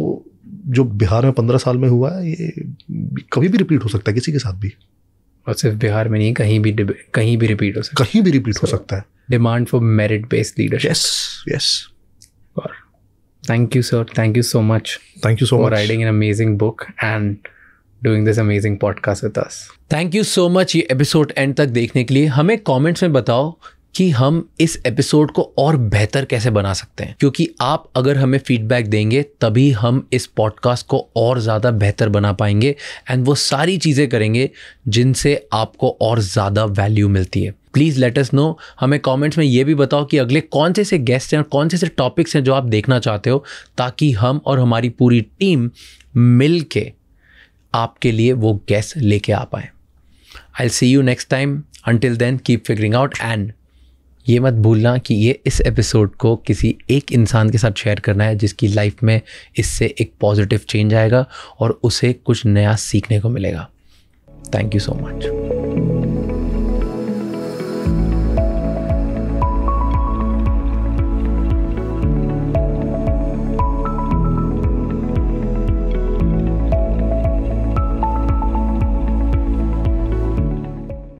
जो बिहार में 15 साल में हुआ है ये कभी भी रिपीट हो सकता है किसी के साथ भी. और सिर्फ बिहार में नहीं, कहीं भी रिपीट हो सकता है. कहीं भी रिपीट हो सकता है. Demand for merit-based leadership. Yes. Thank you, sir. Thank you so much. Thank you so for much. writing an amazing book and doing this amazing podcast with us. Thank you so much ये episode and तक देखने के लिए. हमें comments में बताओ कि हम इस एपिसोड को और बेहतर कैसे बना सकते हैं, क्योंकि आप अगर हमें फीडबैक देंगे तभी हम इस पॉडकास्ट को और ज़्यादा बेहतर बना पाएंगे एंड वो सारी चीज़ें करेंगे जिनसे आपको और ज़्यादा वैल्यू मिलती है. Please let us know. हमें कमेंट्स में ये भी बताओ कि अगले कौन से गेस्ट हैं और कौन से टॉपिक्स हैं जो आप देखना चाहते हो, ताकि हम और हमारी पूरी टीम मिल के आपके लिए वो गेस्ट लेके आ पाए. I will see you next time. Until then keep figuring out and ये मत भूलना कि ये इस एपिसोड को किसी एक इंसान के साथ शेयर करना है जिसकी लाइफ में इससे एक पॉजिटिव चेंज आएगा और उसे कुछ नया सीखने को मिलेगा. Thank you so much.